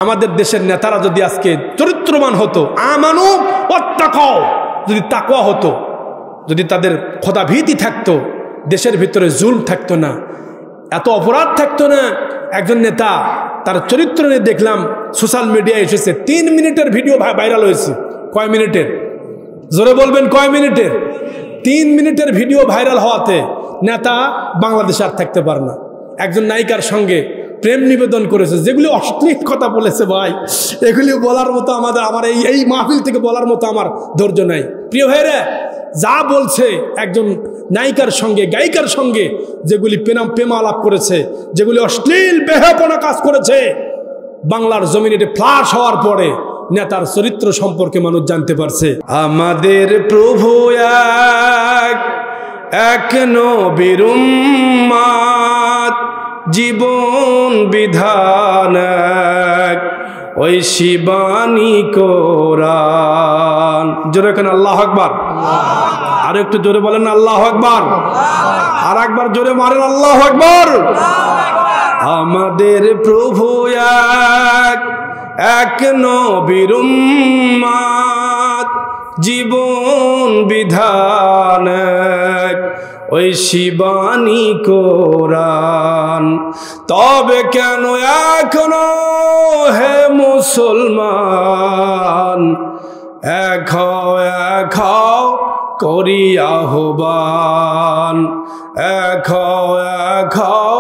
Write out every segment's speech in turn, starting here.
আমাদের দেশের নেতারা যদি আজকে চরিত্রবান হতো, আমানু ওয়াত্তাকাও, যদি তাকওয়া হতো, যদি তাদের খোদাভীতি থাকতো, দেশের ভিতরে জুলম থাকতো না, এত অপরাধ থাকতো না। একজন নেতা তার চরিত্র নিয়ে দেখলাম সোশ্যাল মিডিয়ায় এসেছে, 3 মিনিটের ভিডিও ভাইরাল হয়েছে। কয় মিনিটের? জোরে বলবেন, কয় মিনিটের? 3 মিনিটের ভিডিও ভাইরাল হওয়াতে নেতা বাংলাদেশে আর থাকতে পারে না। একজন নায়িকার সঙ্গে প্রেম নিবেদন করেছে, যেগুলি অশ্লীল কথা বলেছে ভাই, এগুলি বলার মতো আমার এই মাহফিল থেকে বলার মতো আমার ধৈর্য নাই। প্রিয় ভাইরা, যা বলছে একজন নায়িকার সঙ্গে, গায়িকার সঙ্গে যেগুলি প্রেমালাপ করেছে, যেগুলি অশ্লীল বেহাপনা কাজ করেছে, বাংলার জমিনে ফ্লাশ হওয়ার পরে নেতার চরিত্র সম্পর্কে মানুষ জানতে পারছে। আমাদের প্রভু এক নবীর উম্মত, জীবন বিধান এক, ওই শিবানী কোরআন। জোরে কেন আল্লাহু আকবার? আর একটু জোরে বলেন আল্লাহু আকবার। আর একবার জোরে মারেন আল্লাহু আকবার। আমাদের প্রভু এক নবীর উম্মত, জীবন বিধান এক, ওই শিবানী কোরআন। তবে কেন এখনো হে মুসলমান এক হও করি আহ্বান, এক হও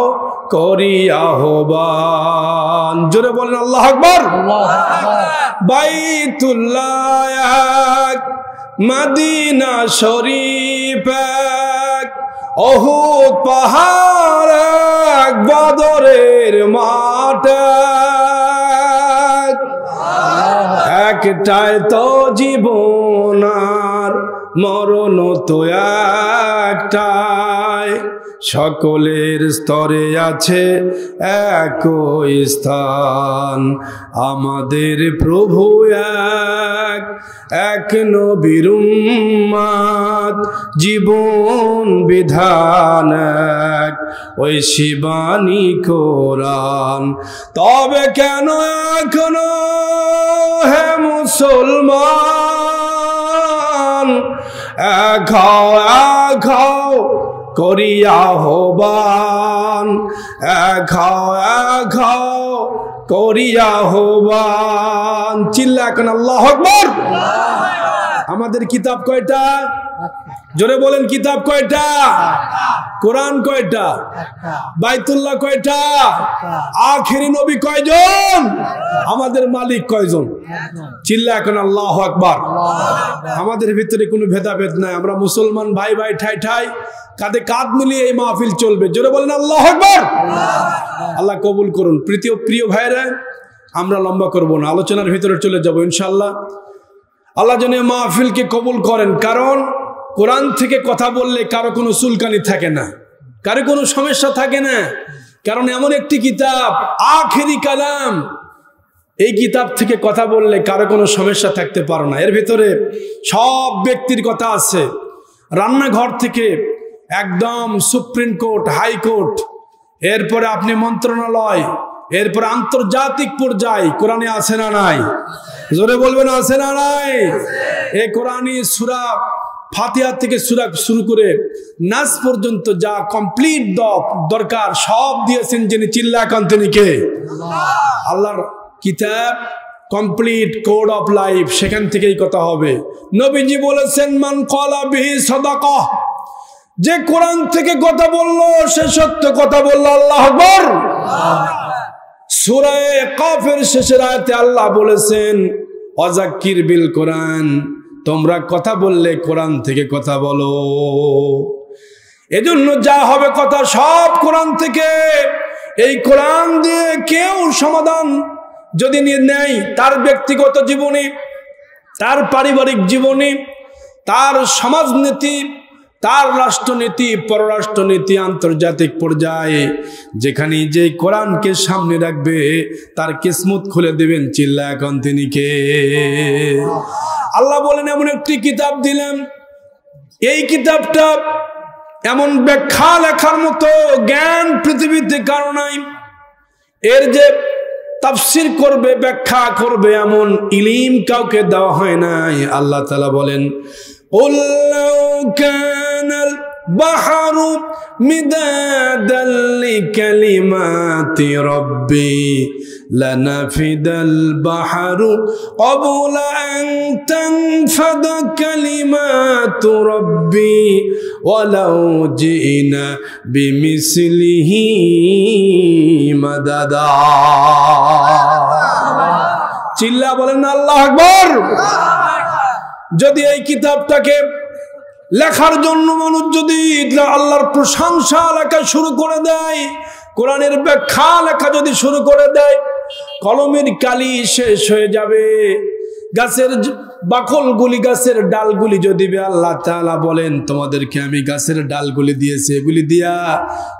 করি আহ্বান। জোরে বলেন আল্লাহু আকবার। বাইতুল্লাহ এক, মদিনা শরীফ এক, উহুদ পাহাড় এক, বদরের মাঠ এক, একটাই তো জীবন আর মরণ তো একটাই, সকলের স্তরে আছে একই স্থান। আমাদের প্রভু এক নবীর উম্মত, জীবন বিধান এক, ওই শিবানী কোরআন। তবে কেন এখনো হে মুসলমান এক হও করি আহ্বান, এক হও করি আহ্বান। চিল্লা এখন আল্লাহু আকবার। আমাদের কিতাব কয়টা? জোরে বলেন, কিতাব কয়টা? কোরআন কয়টা? বাইতুল্লাহ কয়টা? আখেরি নবী কয়জন? আমাদের মালিক কয়জন? চিল্লা এখন আল্লাহু আকবার। আমাদের ভিতরে কোনো ভেদাভেদ নাই, আমরা মুসলমান ভাই ভাই, ঠাই ঠাই কাঁধে কাঁধ মিলিয়ে এই মাহফিল চলবে। জোরে বলেন আল্লাহু আকবার। আল্লাহ কবুল করুন। প্রিয় ভাইরা, আমরা লম্বা করব না, আলোচনার ভিতরে চলে যাব ইনশাআল্লাহ। আল্লাহ যেন মাহফিলকে কবুল করেন, কারণ কোরআন থেকে কথা বললে কারো কোনো চুলকানি থাকে না, কারো কোনো সমস্যা থাকে না, কারণ এমন একটি কিতাব, আখেরি কালাম। এই কিতাব থেকে কথা বললে কারো কোনো সমস্যা থাকতে পারে না। এর ভিতরে সব ব্যক্তির কথা আছে, রান্নাঘর থেকে একদম সুপ্রিম কোর্ট, হাইকোর্ট, এরপরে আপনি মন্ত্রণালয়, এরপরে আন্তর্জাতিক পর্যায়ে কোরআনে আছে না নাই? জোরে বলবেন আছে না নাই? এই কোরআনী সূরা ফাতিহা থেকে সূরা শুরু করে নাস পর্যন্ত যা কমপ্লিট দরকার সব দিয়েছেন যিনি। চিল্লা এখন তিনি কে? আল্লাহর কিতাব, কমপ্লিট কোড অফ লাইফ, সেখান থেকেই কথা হবে। নবীজি বলেছেন, মান ক্বালা বিহি সাদাকাহ, যে কোরআন থেকে কথা বললো সে সত্য কথা বললো। আল্লাহু আকবার। সূরা কাফের শেষের আয়াতে আল্লাহ বলেছেন, ওয়াজাক্কির বিল কোরআন, তোমরা কথা বললে কোরআন থেকে কথা বলো। এজন্য যা হবে কথা সব কোরআন থেকে। এই কোরআন দিয়ে কেউ সমাধান যদি নেয়, তার ব্যক্তিগত জীবনে, তার পারিবারিক জীবনে, তার সমাজনীতি, তার রাষ্ট্রনীতি, পররাষ্ট্রনীতি, আন্তর্জাতিক পর্যায়ে যেখানে যে কোরআনকে সামনে রাখবে তার কিসমত খুলে দেবেন। চিল্লা এখন তিনি কে? আল্লাহ বলেন, এমন একটি কিতাব দিলাম, এই কিতাবটা এমন ব্যাখ্যা লেখার মতো জ্ঞান পৃথিবীতে কারো নাই। এর যে তাফসীর করবে, ব্যাখ্যা করবে এমন ইলম কাউকে দেওয়া হয় নাই। আল্লাহ তাআলা বলেন, قُلْ لَوْ كَانَ الْبَحْرُ مِدَادًا لِكَلِمَاتِ رَبِّي لَنَفِدَ الْبَحْرُ قَبْلَ أَنْ تَنْفَدَ كَلِمَاتُ رَبِّي وَلَوْ جِئْنَا بِمِثْلِهِ مَدَدًا। চিল্লা বলেন না আল্লাহু আকবার। যদি এই কিতাবটাকে লেখার জন্য মানুষ যদি আল্লাহর প্রশংসা লেখা শুরু করে দেয়, কোরআনের ব্যাখ্যা লেখা যদি শুরু করে দেয়, কলমের কালি শেষ হয়ে যাবে। গাছের বাকলগুলি, গাছের ডালগুলি যদি আল্লাহ তাআলা বলেন তোমাদেরকে আমি গাছের ডালগুলি দিয়েছি, এগুলি দিয়া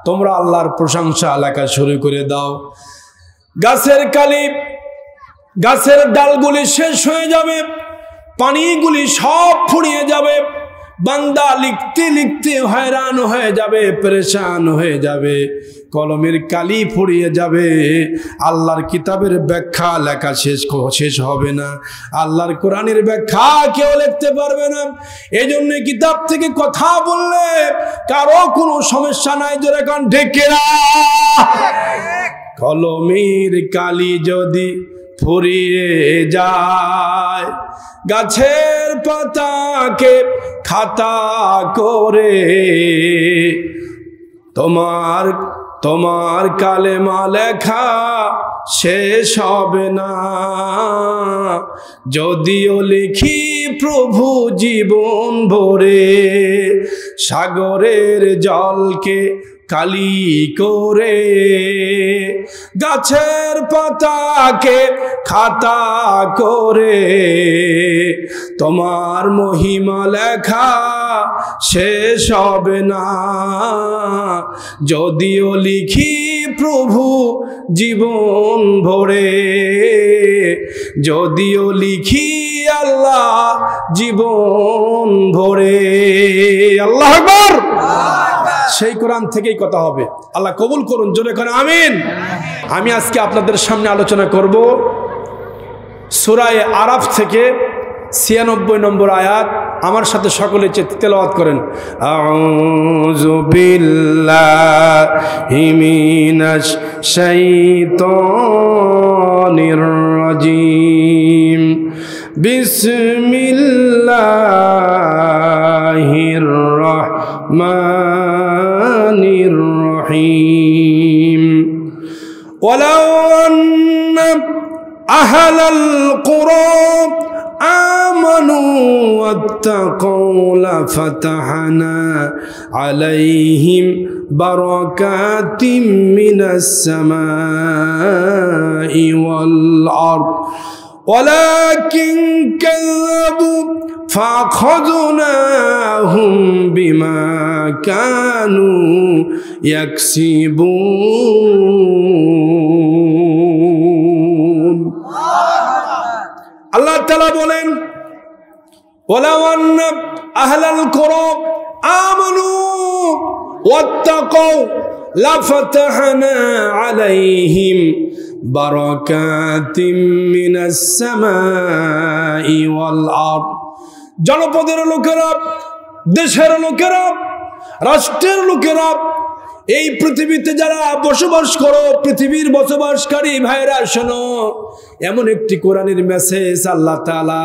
তোমরা আল্লাহর প্রশংসা লেখা শুরু করে দাও, গাছের কালি, গাছের ডালগুলি শেষ হয়ে যাবে, পানিগুলি সব ফুরিয়ে যাবে, বান্দা লিখতে লিখতে হয়রান হয়ে যাবে, পরেশান হয়ে যাবে, কলমের কালি ফুরিয়ে যাবে, আল্লাহর কিতাবের ব্যাখ্যা লেখা শেষ হবে না, আল্লাহর কোরআনের ব্যাখ্যা কেউ লিখতে পারবে না। এই জন্য কিতাব থেকে কথা বললে কারো কোনো সমস্যা নাই, জোরে কান ঢেকে না। কলমের কালি যদি ফুরিয়ে যায়, গাছের পাতাকে খাতা করে তোমার কালেমা লেখা শেষ হবে না। যদিও লিখি প্রভু জীবন ভরে, সাগরের জলকে কালি করে, গাছের পাতাকে খাতা করে, তোমার মহিমা লেখা শেষ হবে না। যদিও লিখি প্রভু জীবন ভরে, যদিও লিখি আল্লাহ জীবন ভরে। আল্লাহু আকবার। সেই কোরআন থেকেই কথা হবে। আল্লাহ কবুল করুন, জোরে করে আমিন। আমি আজকে আপনাদের সামনে আলোচনা করব সূরা আরাফ থেকে ৯৬ নম্বর আয়াত। আমার সাথে সকলে তেলাওয়াত করেন। আউযু বিল্লাহি মিনাশ শাইতানির রাজিম। বিসমিল্লাহির রাহমানির রহিম। ওয়ালাউ আন্না আহলাল কুরা آمنوا واتقوا لفتحنا عليهم بركات من السماء والأرض ولكن كذبوا فأخذناهم بما كانوا يكسبون। আল্লাহ তাআলা বলেন, ওয়ালাউ আন্না আহলাল কুরা আমানু ওয়াত্তাকাউ লাফাতাহনা আলাইহিম বারাকাতিম মিনাস সামাই ওয়াল আরদ। জনপদের লোকেরা, দেশের লোকেরা, রাষ্ট্রের লোকেরা, এই পৃথিবীতে যারা বসবাস করো, পৃথিবীর বসবাসকারী ভাইরা শোনো, এমন একটি কোরআনের মেসেজ আল্লাহ তাআলা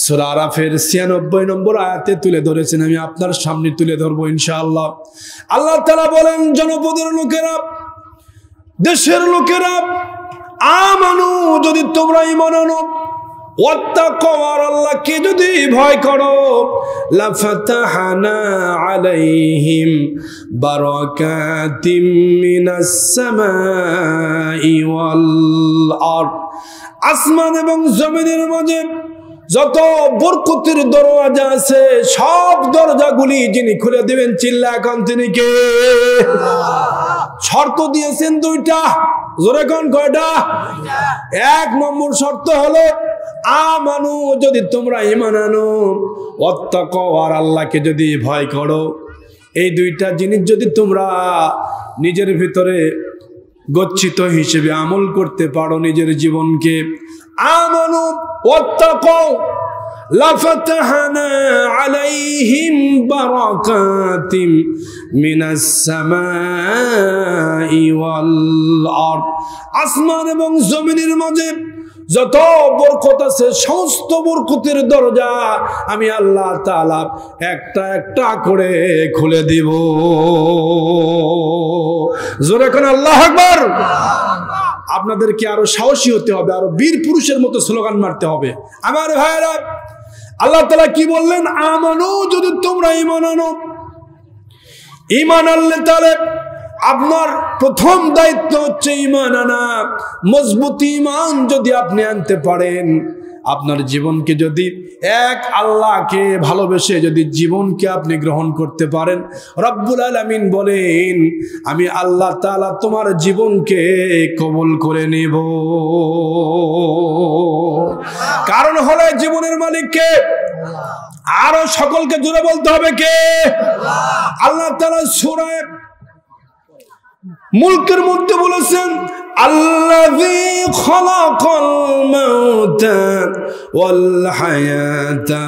সূরা আরাফের ৯৬ নম্বর আয়াতে তুলে ধরেছেন। আমি আপনার সামনে তুলে ধরবো ইনশাআল্লাহ। আল্লাহ তাআলা বলেন, জনপদের লোকেরা, দেশের লোকেরা, আমানু, যদি তোমরা ঈমান আনো, ওয়াত্তাকাউ, আর আল্লাহকে যদি ভয় করো, লাফাতাহনা আলাইহিম বারাকাতিম মিনাস সামাই ওয়াল আরদ। আসমান এবং জমিনের মাঝে যত বরকতের দরওয়াজা আছে, সব দরজাগুলি যিনি খুলে দিবেন, চিল্লা এখন তিনি কে? শর্ত দিয়েছেন দুইটা, জোরে কোন কয়টা? এক নম্বর শর্ত হলো আমানু, যদি তোমরা ঈমান আনো, ওয়াত্তাকাউ, আর আল্লাহকে যদি ভয় করো। এই দুইটা জিনিস যদি তোমরা নিজের ভিতরে গচ্ছিত হিসেবে আমল করতে পারো নিজের জীবনকে। আমানু ওয়াত্তাকাউ লাফাতাহনা আলাইহিম বারাকাতিম মিনাস সামাই ওয়াল আরদ। আসমান এবং জমিনের মাঝে যত বরকত আছে সমস্ত বরকতের দরজা আমি আল্লাহ তাআলা একটা একটা করে খুলে দিব। জোরে কোন আল্লাহু আকবার। আপনাদেরকে আরো সাহসী হতে হবে, আরো বীর পুরুষের মতো স্লোগান মারতে হবে। আমার ভাইরা, আল্লাহ তাআলা কি বললেন? আমানু, যদি তোমরা ঈমান আনো। ঈমান আনলে তাহলে আপনার প্রথম দায়িত্ব হচ্ছে ঈমান আনা। মজবুত ঈমান যদি আপনি আনতে পারেন, আপনার জীবনকে যদি এক আল্লাহকে ভালোবেসে যদি জীবনকে আপনি গ্রহণ করতে পারেন, রব্বুল আলামিন বলেন আমি আল্লাহ তাআলা তোমার জীবনকে কবুল করে নেব। কারণ হলো জীবনের মালিক কে? আরো সকলকে জোরে বলতে হবে কে? আল্লাহ তাআলা সূরা মুলকের মধ্যে বলেছেন আল্লাযী খালাকাল মাউতা ওয়াল হায়াতা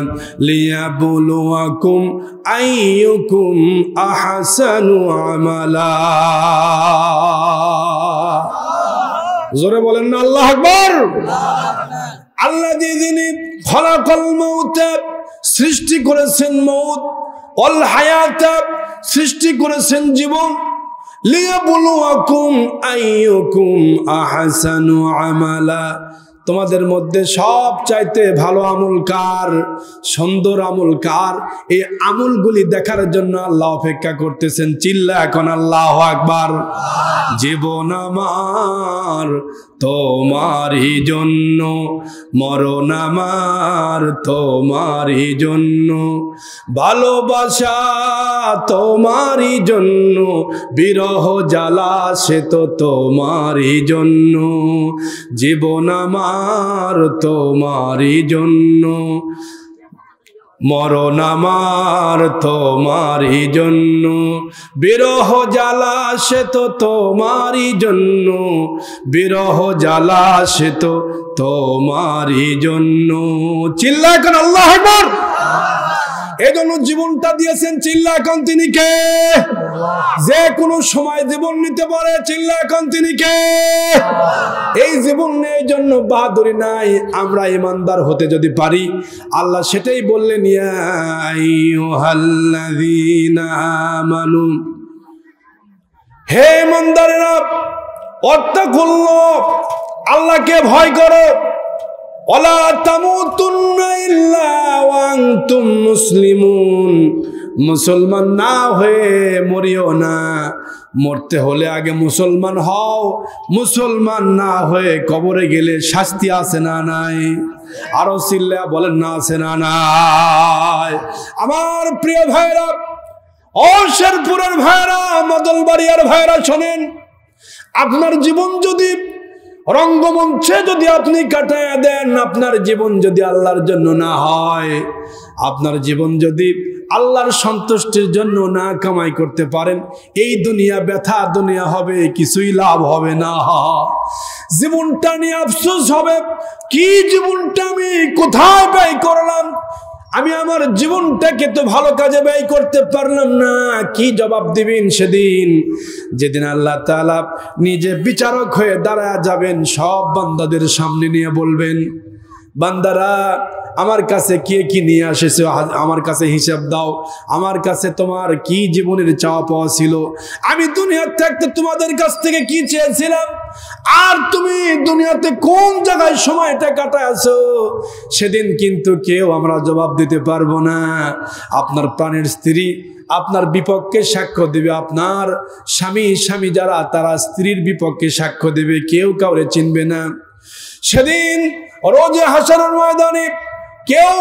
লিয়াবলুয়াকুম আইয়ুকুম আহসানু আমালা। জোরে বলেন না আল্লাহু আকবার। আল্লাযী, যিনি খালাকাল মাউতা, সৃষ্টি করেছেন মউত, ওয়াল হায়াতা, সৃষ্টি করেছেন জীবন, লিয়াবলুয়াকুম আইয়ুকুম আহসানু আমালা, তোমাদের মধ্যে সব চাইতে ভালো আমল কার, সুন্দর আমল কার, এই আমলগুলি দেখার জন্য আল্লাহ অপেক্ষা করতেছেন। চিল্লা এখন আল্লাহু আকবার। জীবন আমার তোমারই জন্য, মরণ আমার তোমারই জন্য, ভালোবাসা তোমারই জন্য, বিরহ জ্বালা সে তো তোমারই জন্য, জীবন আমার তোমারই জন্য, মরণ আমার তোমারই জন্য, বিরহ জ্বালা সে তো তোমারই জন্য, বিরহ জ্বালা সে তো তোমারই জন্য। চিল্লা এখন আল্লাহু আকবার। এজন্য জীবনটা দিয়েছেন, চিল্লা এখন তিনি কে? যে কোনো সময় জীবন নিতে পারে, চিল্লা এখন তিনি কে? এই জীবন নেই জন্য বাহাদুরি নাই। আমরা ইমানদার হতে যদি পারি, আল্লাহ সেটাই বললেন ইয়া আইয়ুহাল্লাযীনা আমানু, হে ইমানদারেরা, ওয়াত্তাকুল্লাহ, আল্লাহকে ভয় করো, ওয়ালা তামুতুন্না ইল্লা ওয়া আনতুম মুসলিমুন, মুসলমান না হয়ে মরিও না। মরতে হলে আগে মুসলমান হও, মুসলমান না হয়ে কবরে গেলে শাস্তি আছে না নাই? আরো চিল্লা বলেন না আছে না নাই? আমার প্রিয় ভাইরা, ও শেরপুরের ভাইরা, মদলবাড়িয়ার ভাইরা, শোনেন, আপনার জীবন যদি রঙ্গমঞ্চে যদি আপনি কাটায়া দেন, আপনার জীবন যদি আল্লাহর জন্য না হয়, আপনার জীবন যদি আল্লাহর সন্তুষ্টির জন্য না কামাই করতে পারেন, এই দুনিয়া ব্যথা দুনিয়া হবে, কিছুই লাভ হবে না। জীবনটা নিয়ে আফসোস হবে, কি জীবনটা আমি কোথায় ব্যয় করলাম, আমি আমার জীবনটাকে তো ভালো কাজে ব্যয় করতে পারলাম না। কি জবাব দিবেন সেদিন, যেদিন আল্লাহ তাআলা নিজে বিচারক হয়ে দাঁড়ায় যাবেন, সব বান্দাদের সামনে নিয়ে বলবেন, বান্দারা আমার কাছে কে কি নিয়ে আসেছো, আমার কাছে হিসাব দাও, আমার কাছে তোমার কি জীবনের চাওয়া পাওয়া ছিল, আমি দুনিয়ার থাকতে তোমাদের কাছ থেকে কি চেয়েছিলাম, আর তুমি দুনিয়াতে কোন জায়গায় সময়টা কাটাইছো। সেদিন কিন্তু কেউ আমরা জবাব দিতে পারবো না। আপনার প্রাণের স্ত্রী আপনার বিপক্ষে সাক্ষ্য দেবে, আপনার স্বামী যারা তারা স্ত্রীর বিপক্ষে সাক্ষ্য দেবে, কেউ কাউরে চিনবে না। সেদিন রোজে হাসরের ময়দানে কেউ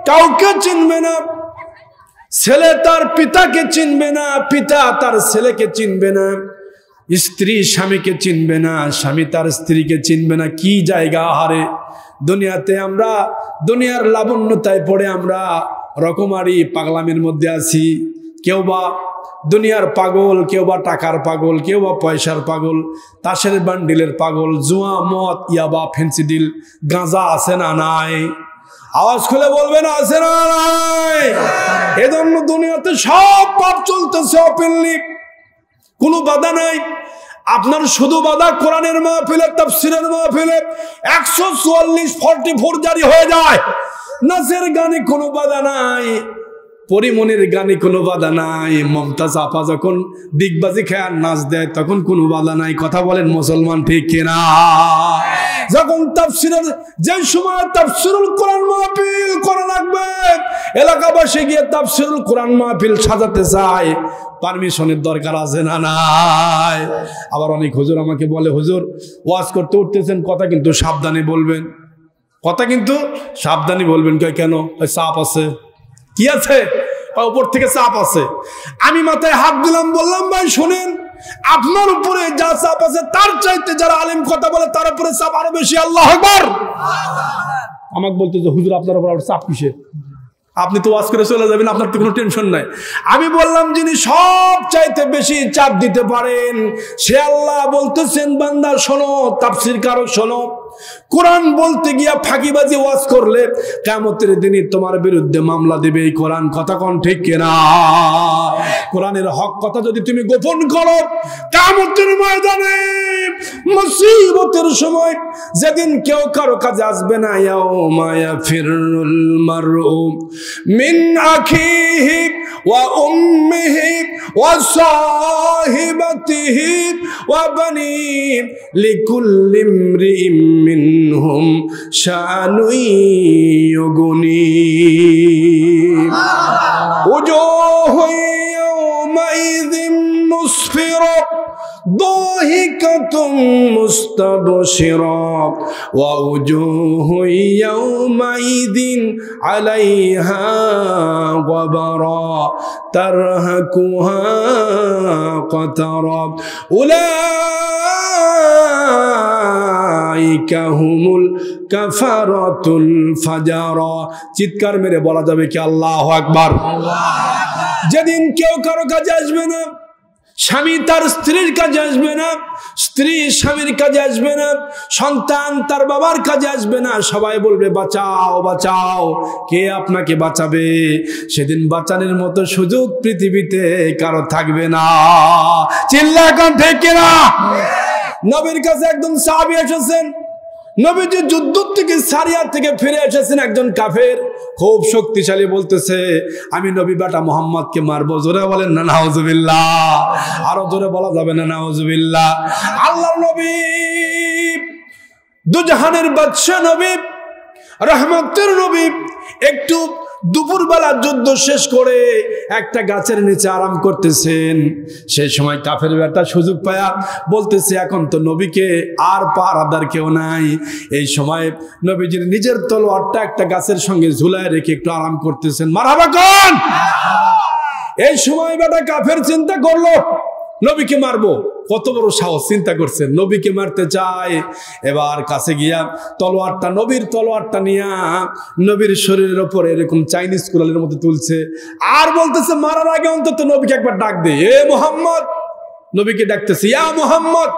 কাউকে চিনবে না। ছেলে তার পিতাকে চিনবে না, পিতা তার ছেলেকে চিনবে না, স্ত্রী স্বামীকে চিনবে না, স্বামী তার স্ত্রীকে চিনবে না। কি জায়গা হারে দুনিয়াতে! আমরা দুনিয়ার লাবণ্যতায় পড়ে আমরা রকমারি পাগলামের মধ্যে আছি। কেউ বা দুনিয়ার পাগল, কেউ বা টাকার পাগল, কেউ বা পয়সার পাগল, তাসের বান্ডিলের পাগল, জুয়া, মদ, ইয়াবা, ফেন্সিডিল, গাঁজা আছে না নাই? আওয়াজ খুলে বলবেন আছে না নাই? এজন্য দুনিয়াতে সব পাপ চলতেছে ওপেনলি, কোনো বাধা নাই। আপনার শুধু বাধা কোরআনের মাহফিলে, তাফসীরের মাহফিলে 144 জারি হয়ে যায়। নাচের গানে কোনো বাধা নাই, পরিমনির গানে কোনো বাধা নাই, মমতাজ আপা যখন দিগবাজি খেয়ার নাচ দেয় তখন কোনো বাধা নাই। কথা বলেন মুসলমান, ঠিক কিনা? যখন তাফসীরের, যে সময় তাফসীরুল কোরআন মাহফিল করা লাগবে, এলাকাবাসী গিয়ে তাফসীরুল কোরআন মাহফিল সাজাতে চায়, পারমিশনের দরকার আছে না নাই? আবার অনেক হুজুর আমাকে বলে, হুজুর ওয়াজ করতে উঠতেছেন, কথা কিন্তু সাবধানে বলবেন, কথা কিন্তু সাবধানে বলবেন। কেন? ওই চাপ আছে। কি আছে? উপর থেকে চাপ আছে। আমি মাথায় হাত দিলাম, বললাম ভাই শুনেন, আপনার উপরে যা চাপ আছে তার চাইতে যারা আলেম কথা বলে তার উপরে চাপ আরো বেশি। আল্লাহু আকবার। আমাকে বলতে যে হুজুর আপনার উপর চাপ কিসে? আপনি তো ওয়াজ করে চলে যাবেন, আপনার তো কোনো টেনশন নাই। আমি বললাম যিনি সব চাইতে বেশি চাপ দিতে পারেন সে আল্লাহ। বলতেছেন বান্দা শোনো, তাফসীর কারক শোনো, কোরআন বলতে গিয়া ফাঁকিবাজি ওয়াজ করলে কিয়ামতের দিনে তোমার বিরুদ্ধে মামলা দেবে এই কোরআন। কথা কোন ঠিক কিনা? কোরআনের হক কথা যদি তুমি গোপন করো, কিয়ামতের ময়দানে মুসিবতের সময় যেদিন কেউ কারো কাজে আসবে না, ইয়াউমা ইয়াফিরুল মারউ মিন আখিহি ওয়া উম্মিহি ওয়া সাহিবাতিহি ওয়া বানিহি লিকুল্লি ইমরিইম মিনহুম শানুন ইউগনি ওয়াজুহু ইয়াওমাইযিন মুসফিরা ضاحكة مستبشرة ووجوه يومئذ عليها غبرة ترهقها قترة أولئك هم الكفرة الفجرة। চিৎকার মেরে বলা যাবে কি আল্লাহু আকবার? যেদিন কেউ কারো কাছে আসবে না, স্বামী তার স্ত্রীর কাজে আসবে না, স্ত্রী স্বামীর কাজে আসবে না, সন্তান তার বাবার কাজে আসবে না, সবাই বলবে বাঁচাও বাঁচাও। কে আপনাকে বাঁচাবে? সেদিন বাঁচানোর মতো সুযোগ পৃথিবীতে কারো থাকবে না। চিল্লা এখন ঠিক কিনা? নবীর কাছে একজন সাহাবী এসেছেন, নবীজি যুদ্ধ থেকে সারিয়া থেকে ফিরে এসেছেন। একজন কাফের খুব শক্তিশালী বলতেছে আমি নবী বেটা মুহাম্মদকে মারবো। জোরে বলেন না নাউজুবিল্লাহ। আরো জোরে বলা যাবে না নাউজুবিল্লাহ। আল্লাহর নবী, দুজাহানের বাদশা নবী, রহমতের নবী, একটু দুপুরবেলা যুদ্ধ শেষ করে একটা গাছের নিচে আরাম করতেছেন। সেই সময় কাফের বেটা সুযোগ পায়া বলতেছে এখন তো নবীকে আর পাহারাদার কেউ নাই। এই সময় নবীজির নিজের তলোয়ারটা একটা গাছের সঙ্গে ঝুলায় রেখে একটু আরাম করতেছেন। মারহাবা কোন? এই সময় বেটা কাফের চিন্তা করলো নবীকে মারবো। কত বড় সাহস! চিন্তা করছেন নবীকে মারতে চায়। এবার কাছে গিয়া তলোয়ারটা, নবীর তলোয়ারটা নিয়া নবীর শরীরের উপর এরকম চাইনিজ কুড়ালের মতো তুলছে আর বলতেছে মারার আগে অন্তত নবীকে একবার ডাক দে। এ মুহাম্মদ, নবীকে ডাকতেছে ইয়া মুহাম্মদ,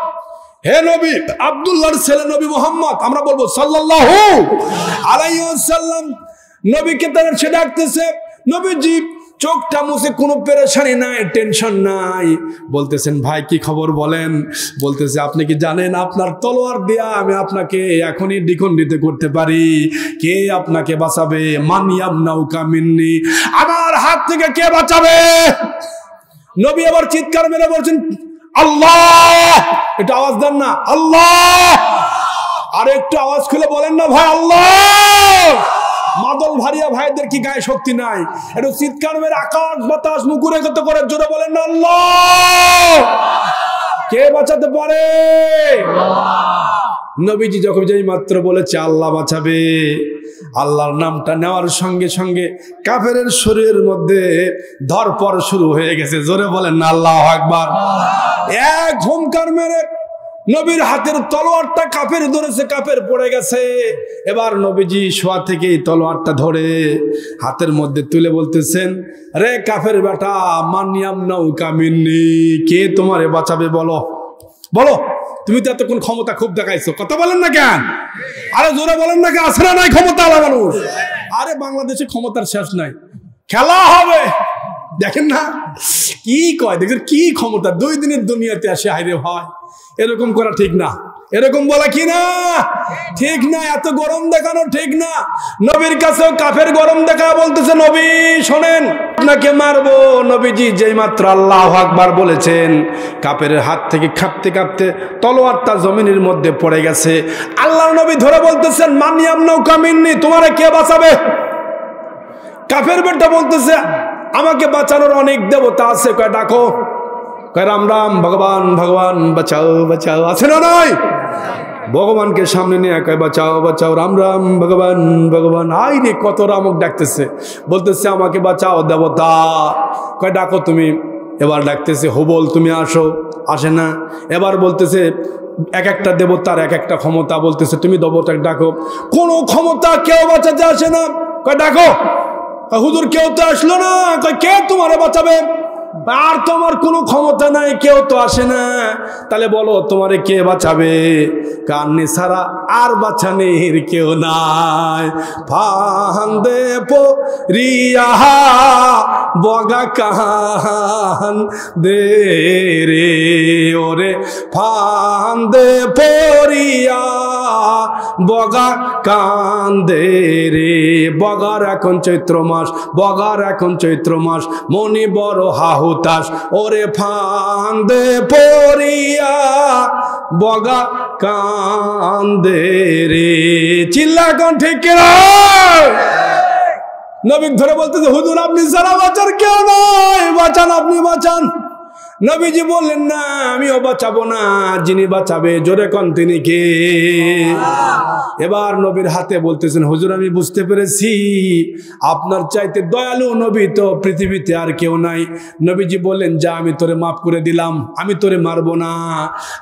হে নবী, আব্দুল্লাহর ছেলে নবী মুহাম্মদ, আমরা বলবো সাল্লাল্লাহু আলাইহি ওয়াসাল্লাম। নবীকে তারা সে ডাকতেছে। নবীজি চোখটা মুছে, কোনো পেরেশানি নাই, টেনশন নাই। বলতেছেন ভাই কি খবর বলেন? বলতেছে আপনি কি জানেন আপনার তলোয়ার দিয়া আমি আপনাকে এখনই দ্বিখণ্ডিত করতে পারি। কে আপনাকে বাঁচাবে? মান ইয়ামনাউকা মিন্নি, আমার হাত থেকে কে বাঁচাবে? নবী আবার চিৎকার মেরে বলছেন আল্লাহ। একটু আওয়াজ দেন না আল্লাহ। আর একটু আওয়াজ খুলে বলেন না ভাই আল্লাহ। মাদল ভারিয়া ভাইদের কি গায়ে শক্তি নাই? একটু চিৎকার মেরে আকাশ বাতাস মুকুরে কত করে জোরে বলেন না আল্লাহ। কে বাঁচাতে পারে? নবীজি যখন যেই মাত্র বলেছে আল্লাহ বাঁচাবে, আল্লাহর নামটা নেওয়ার সঙ্গে সঙ্গে কাফেরের শরীরের মধ্যে ধরপড় শুরু হয়ে গেছে। জোরে বলেন না আল্লাহু আকবার। এক হুঙ্কার মেরে নবীর হাতের তলোয়ারটা কাফের ধরেছে, কাফের পড়ে গেছে। এবার নবীজি শোয়া থেকে তলোয়ারটা ধরে হাতের মধ্যে তুলে বলতেছেন, রে কাফের বেটা, মানিয়াম নৌকা মিন্নি, কে তোমারে বাঁচাবে বলো, বলো। তুমি তো এতক্ষণ ক্ষমতা খুব দেখাইছো, কথা বলেন না কেন? আরে জোরে বলেন না কেন? আছে না নাই ক্ষমতা আলা মানুষ? আরে বাংলাদেশে ক্ষমতার শেষ নাই, খেলা হবে। দেখেন না কি কয়, দেখেন কি ক্ষমতা। 2 দিনের দুনিয়াতে আসে, হাইরে ভাই এরকম করা ঠিক না, এরকম বলা কি না ঠিক না, এত গরম দেখানো ঠিক না। নবীর কাছেও কাফের গরম দেখা বলতেছে, নবী শোনেন আপনাকে মারবো। নবীজি যেই মাত্র আল্লাহু আকবার বলেছেন, কাফের হাত থেকে কাঁপতে কাঁপতে তলোয়ারটা জমিনের মধ্যে পড়ে গেছে। আল্লাহর নবী ধরে বলতেছেন, মানিয়াম নৌকা মিন্নি, তোমারে কে বাঁচাবে? কাফের বেটা বলতেছে, আমাকে বাঁচানোর অনেক দেবতা আছে, কয় ডাকো। কয় রাম রাম, ভগবান ভগবান, বাঁচাও বাঁচাও, আছে না নাই? ভগবানকে সামনে নিয়ে কয় বাঁচাও বাঁচাও, রাম রাম, ভগবান ভগবান। আই রে কত রামক ডাকতেছে, বলতেছে আমাকে বাঁচাও দেবতা। কয় ডাকো তুমি। এবার ডাকতেছে, হুবল তুমি আসো, আসে না। এবার বলতেছে এক একটা দেবতার এক একটা ক্ষমতা, বলতেছে তুমি দেবতা ডাকো, কোনো ক্ষমতা কেউ বাঁচাতে আসে না। কয় ডাকো। হুজুর কেউ তো আসলো না। কয় কে তোমারে বাঁচাবে? আর তোমার কোনো ক্ষমতা নাই, কেউ তো আসে না, তাহলে বলো তোমারে কে বাঁচাবে? কান্নে ছাড়া আর বাঁচানের কেউ নাই। ফান্দে পরিয়া বগা কান দে রে, ওরে ফান্দে পরিয়া বগা কান দে রে। বগার এখন চৈত্র মাস, বগার এখন চৈত্র মাস, মনি বড় হাহুতাস, ওরে ফান্দে পরিয়া বগা কান্দে রে। চিল্লা কোন ঠিক না? নবী ধরে বলতেছে, হুজুর আপনি ছাড়া বাঁচার কেউ নাই, বাঁচান, আপনি বাঁচান। নবীজি বললেন, না আমিও বাঁচাবো না, যিনি বাঁচাবে জোরে কোন তিনি কে? এবার নবীর হাতে বলতেছেন, হুজুর আমি বুঝতে পেরেছি আপনার চাইতে দয়ালু নবী তো পৃথিবীতে আর কেউ নাই। নবীজি বললেন, যা আমি তোরে মাফ করে দিলাম, আমি তোরে মারবো না,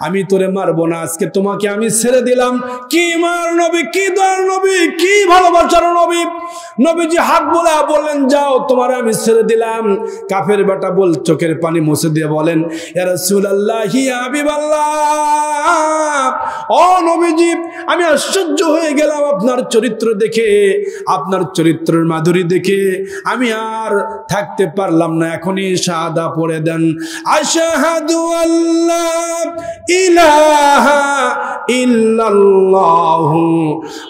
আমি তোরে মারবো না, আজকে তোমাকে আমি ছেড়ে দিলাম। কি মার নবী, কি দয়ার নবী, কি ভালোবাসার নবী। নবীজি হাত বলে বললেন, যাও তোমার আমি ছেড়ে দিলাম। কাফের বেটা বল চোখের পানি মুছে দিয়ে বলেন, ইয়া রাসূলুল্লাহ, ইয়া হাবিবাল্লাহ, ও নবীজি আমি আশ্চর্য হয়ে গেলাম আপনার চরিত্র দেখে, আপনার চরিত্রের মাধুরী দেখে আমি আর থাকতে পারলাম না, এখনই শাহাদা পড়ে দেন। আশহাদু আল্লা ইলাহা ইল্লাল্লাহু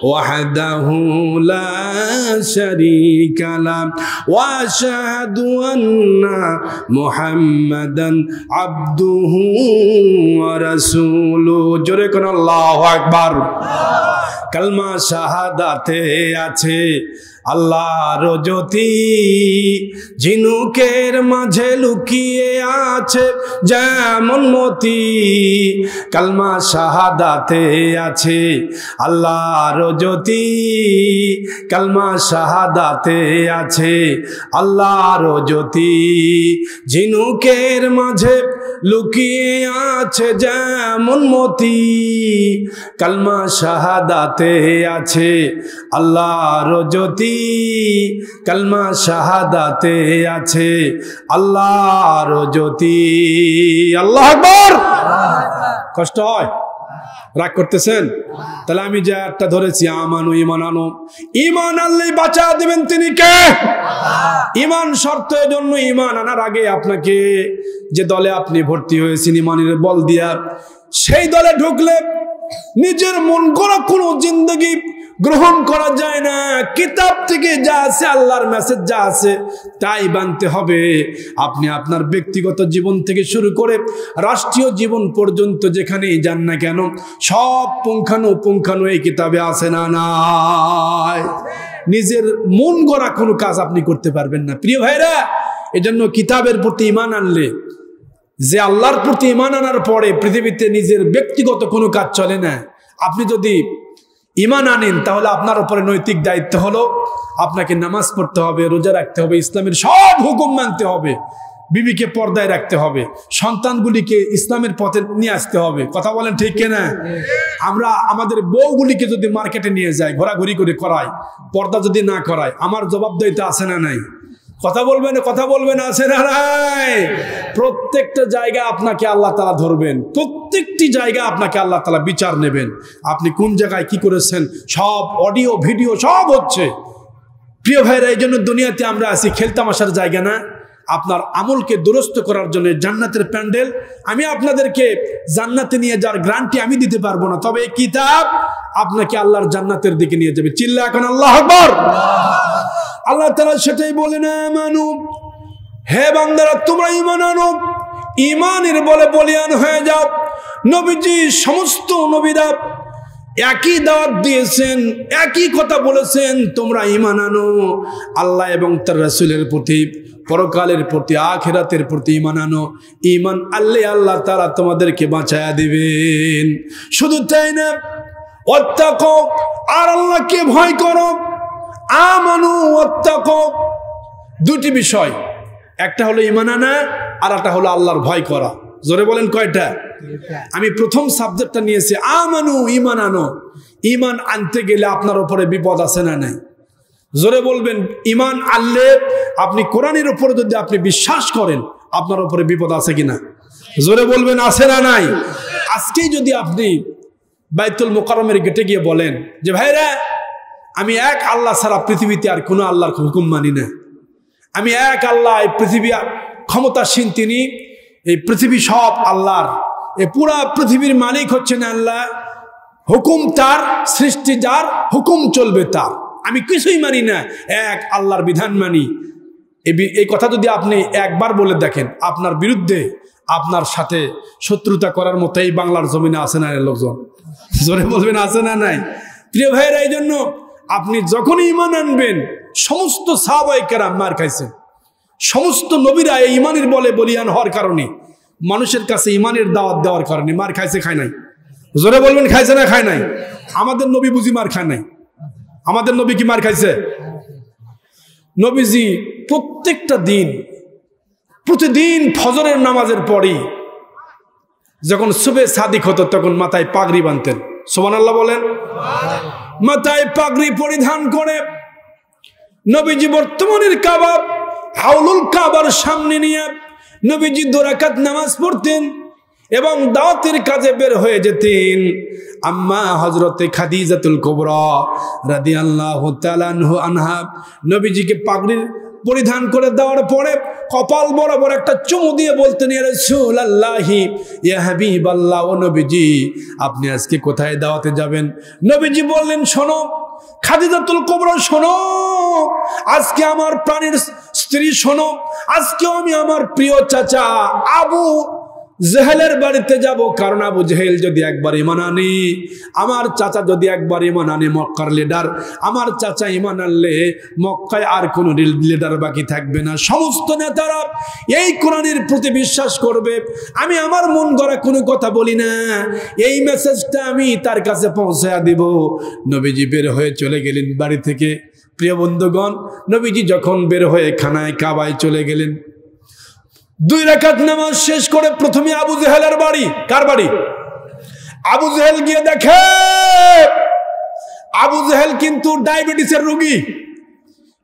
ওয়াহদাহু লা শারীকা লাহু ওয়া আশহাদু আন্না মুহাম্মাদান আবদুহু ওয়া রাসূলুহু। জোরে কোন আল্লাহু আকবার। কালমা শাহাদাতে আছে আল্লাহর জ্যোতি, ঝিনুকের মাঝে লুকিয়ে আছে যেমন মতি। কালমা শাহাদাতে আছে আল্লাহর জ্যোতি, কালমা শাহাদাতে আছে আল্লাহর জ্যোতি, ঝিনুকের মাঝে লুকিয়ে আছে যেমন মতি। কালমা শাহাদাতে আছে আল্লাহর জ্যোতি, কালমা শাহাদাতে আছে আল্লাহর জ্যোতি। আল্লাহু আকবার। কষ্ট হয়? রাগ করতেছেন? তাহলে আমি যে একটা ধরেছি, আমানু ঈমান আনো, ঈমান আনলেই বাঁচা দিবেন তিনি কে? ঈমান শর্ত। এজন্য ঈমান আনার আগে আপনাকে যে দলে আপনি ভর্তি হয়েছেন ঈমানের বল দিয়া, সেই দলে ঢুকলে নিজের মন করা কোনো জিন্দগি গ্রহণ করা যায় না। কিতাব থেকে যা আছে, আল্লাহর মেসেজ যা আছে তাই বানতে হবে। আপনি আপনার ব্যক্তিগত জীবন থেকে শুরু করে রাষ্ট্রীয় জীবন পর্যন্ত যেখানেই যান না কেন, সব পুঙ্খানু এই কিতাবে আছে না নাই? নিজের মন গড়া কোনো কাজ আপনি করতে পারবেন না প্রিয় ভাইরা। এজন্য কিতাবের প্রতি ঈমান আনলে, যে আল্লাহর প্রতি ঈমান আনার পরে পৃথিবীতে নিজের ব্যক্তিগত কোনো কাজ চলে না। আপনি যদি ঈমান আনেন তাহলে আপনার উপরে নৈতিক দায়িত্ব হলো আপনাকে নামাজ পড়তে হবে, রোজা রাখতে হবে, ইসলামের সব হুকুম মানতে হবে। বিবিকে পর্দায় রাখতে হবে, সন্তানগুলিকে ইসলামের পথে নিয়ে আসতে হবে। কথা বলেন ঠিক কিনা? আমরা আমাদের বউগুলিকে যদি মার্কেটে নিয়ে যাই, ঘোরাঘুরি করে করাই, পর্দা যদি না করাই, আমার জবাবদিহিতা আছে না নাই? কথা বলবেন আছে না নাই? প্রত্যেকটা জায়গা আপনাকে আল্লাহ তাআলা ধরবেন, প্রত্যেকটি জায়গা আপনাকে আল্লাহ তাআলা বিচার নেবেন। আপনি কোন জায়গায় কি করেছেন সব অডিও ভিডিও সব হচ্ছে। প্রিয় ভাইরা, এই জন্য দুনিয়াতে আমরা আছি খেলতামাশার জায়গা না। আপনার আমলকে দুরস্ত করার জন্য জান্নাতের প্যান্ডেল। আমি আপনাদেরকে জান্নাতে নিয়ে যাওয়ার গ্যারান্টি আমি দিতে পারবো না, তবে এই কিতাব আপনাকে আল্লাহর জান্নাতের দিকে নিয়ে যাবে। চিল্লা এখন আল্লাহু আকবার। আল্লাহ তাআলা সেটাই বলেন, আমানু, হে বান্দারা তোমরা ঈমান আনো, ঈমানের বলে বলিয়ান হয়ে যাও। নবীজি সমস্ত নবীরা একই দাওয়াত দিয়েছেন, একই কথা বলেছেন, তোমরা ঈমান আনো আল্লাহ এবং তার রাসূলের প্রতি, পরকালের প্রতি, আখিরাতের প্রতি ঈমান আনো। ঈমান আনলে আল্লাহ তাআলা তোমাদেরকে বাঁচায়া দিবেন। শুধু তাই না, ওয়াত্তাকু, আর আল্লাহকে ভয় করো। আমানু ওয়াত্তাকু, দুটি বিষয়, একটা হলো ঈমান আনা আর একটা হলো আল্লাহর ভয় করা। জোরে বলেন কয়টা? আমি প্রথম সাবজেক্টটা নিয়েছি আমানু, ঈমান আনো। ঈমান আনতে গেলে আপনার উপরে বিপদ আছে না নাই? জোরে বলবেন। ঈমান আনলে আপনি কোরআনের উপরে যদি আপনি বিশ্বাস করেন, আপনার উপরে বিপদ আছে কিনা? জোরে বলবেন আছে না নাই? আজকেই যদি আপনি বাইতুল মুকাররমের গেটে গিয়ে বলেন যে ভাইরা, আমি এক আল্লাহ ছাড়া পৃথিবীতে আর কোনো আল্লাহর হুকুম মানি না, আমি এক আল্লাহ, এই পৃথিবী ক্ষমতাসীন তিনি, এই পৃথিবী সব আল্লাহর, এই পুরা পৃথিবীর মালিক হচ্ছেন আল্লাহ, হুকুম তার, সৃষ্টি যার, হুকুম চলবে তার, আমি কিছুই মানি না, এক আল্লাহর বিধান মানি। এই কথা যদি আপনি একবার বলে দেখেন, আপনার বিরুদ্ধে, আপনার সাথে শত্রুতা করার মতো এই বাংলার জমিনে আছে না লোকজন? জোরে বলবেন আছে না নাই? প্রিয় ভাইয়েরা, এই জন্য আপনি যখনই ঈমান আনবেন, সমস্ত সাহাবায়ে কেরাম মার খাইছেন, সমস্ত নবীরা এই ঈমানের বলে বলিয়ান হওয়ার কারণে, মানুষের কাছে ঈমানের দাওয়াত দেওয়ার কারণে মার খাইছে, খায় নাই? জোরে বলবেন খাইছে না খায় নাই? আমাদের নবী বুঝি মার খায় নাই? আমাদের নবী কি মার খাইছে? নবীজি প্রত্যেকটা দিন, প্রতিদিন ফজরের নামাজের পরই যখন সুবে সাদিক হতো, তখন মাথায় পাগড়ি বাঁধতেন। সুবহানাল্লাহ বলেন। মাথায় পাগড়ি পরিধান করে নবীজি বর্তমানের কাবা, হাউলুল কাবার সামনে নিয়ে নবীজি 2 রাকাত নামাজ পড়তেন এবং দাওয়াতের কাজে বের হয়ে যেতেন। আম্মা হযরতে খাদিজাতুল কুবরা রাদিয়াল্লাহু তাআলা আনহা নবীজিকে পাগড়ি পরিধান করে দেওয়ার পরে কপাল বরাবর একটা চুমু দিয়ে বলতেন, ইয়া রাসূলুল্লাহি, ইয়া হাবিবাল্লাহ, ও নবীজি আপনি আজকে কোথায় দাওয়াতে যাবেন? নবীজি বললেন, শোনো খাদিজাতুল কুবরা, শোনো, আজকে আমার প্রাণের স্ত্রী, শোনো, আজকেও আমি আমার প্রিয় চাচা আবু জেহেলের বাড়িতে যাব, কারণ আবু জেহেল যদি একবার ঈমান আনে, আমার চাচা যদি একবার ঈমান আনে, মক্কার লিডার, আমার চাচা ঈমান আনলে মক্কায় আর কোনো লিডার বাকি থাকবে না, সমস্ত নেতারা এই কোরআনের প্রতি বিশ্বাস করবে। আমি আমার মন গড়া কোনো কথা বলি না, এই মেসেজটা আমি তার কাছে পৌঁছায়া দিব। নবীজি বের হয়ে চলে গেলেন বাড়ি থেকে। প্রিয় বন্ধুগণ, নবীজি যখন বের হয়ে খানায় কাবায় চলে গেলেন, 2 রাকাত নামাজ শেষ করে প্রথমে আবু জেহেলের বাড়ি। কার বাড়ি? আবু জেহেল গিয়ে দেখে আবু জেহেল কিন্তু ডায়াবেটিসের রোগী,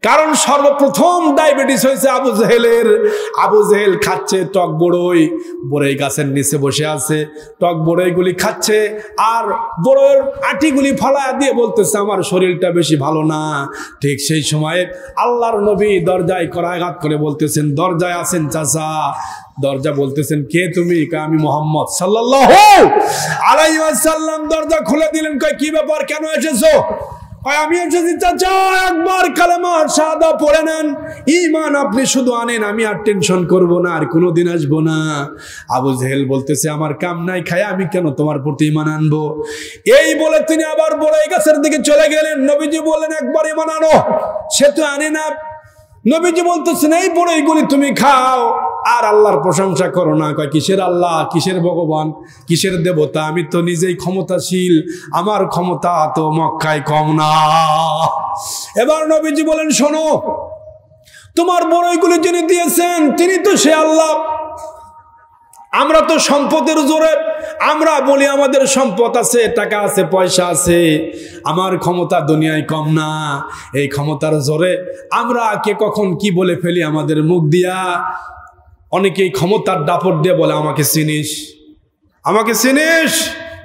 কারণ সর্বপ্রথম ডায়াবেটিস হয়েছে আবু জেহেলের। আবু জেহেল খাচ্ছে টক বড়ই, বড়ই গাছের নিচে বসে আছে, টক বড়ইগুলি খাচ্ছে আর বড়ইয়ের আটিগুলি ফলায়া দিয়ে বলতেছে, আমার শরীরটা বেশি ভালো না। ঠিক সেই সময়ে আল্লাহর নবী দরজায় করাঘাত করে বলতেছেন, দরজায় আছেন চাচা। দরজা বলতেছেন, কে তুমি? আমি মুহাম্মদ সাল্লাল্লাহু আলাইহি ওয়াসাল্লাম। দরজা খুলে দিলেন, কয় কি ব্যাপার, কেন এসেছো? আমি এসেছি চাচা, একবার কালেমা শাহাদা পড়ে নেন, ঈমান আপনি শুধু আনেন, আমি আর টেনশন করব না, আর কোনোদিন আসবো না। আবু জেহেল বলতেছে, আমার কাম নাই খায়, আমি কেন তোমার প্রতি ঈমান আনবো? এই বলে তিনি আবার বড়ই গাছের দিকে চলে গেলেন। নবীজি বললেন, একবার ঈমান আনো। সে তো আনে না। নবীজি বলতেছেন, এই বড়ইগুলি তুমি খাও আর আল্লাহর প্রশংসা করো না। কয়, কিসের আল্লাহ, কিসের ভগবান, কিসের দেবতা? আমি তো নিজেই ক্ষমতাশীল, আমার ক্ষমতা তো মক্কায় কম না। এবার নবীজি বলেন, শোনো, তোমার বড়ইগুলি যিনি দিয়েছেন তিনি তো সে আল্লাহ। আমরা তো সম্পদের জোরে আমরা বলি আমাদের সম্পদ আছে, টাকা আছে, পয়সা আছে, আমার ক্ষমতা দুনিয়ায় কম না। এই ক্ষমতার জোরে আমরা কে কখন কি বলে ফেলি আমাদের মুখ দিয়া। অনেকেই ক্ষমতার দাপট দিয়ে বলে আমাকে চিনিস, আমাকে চিনিস,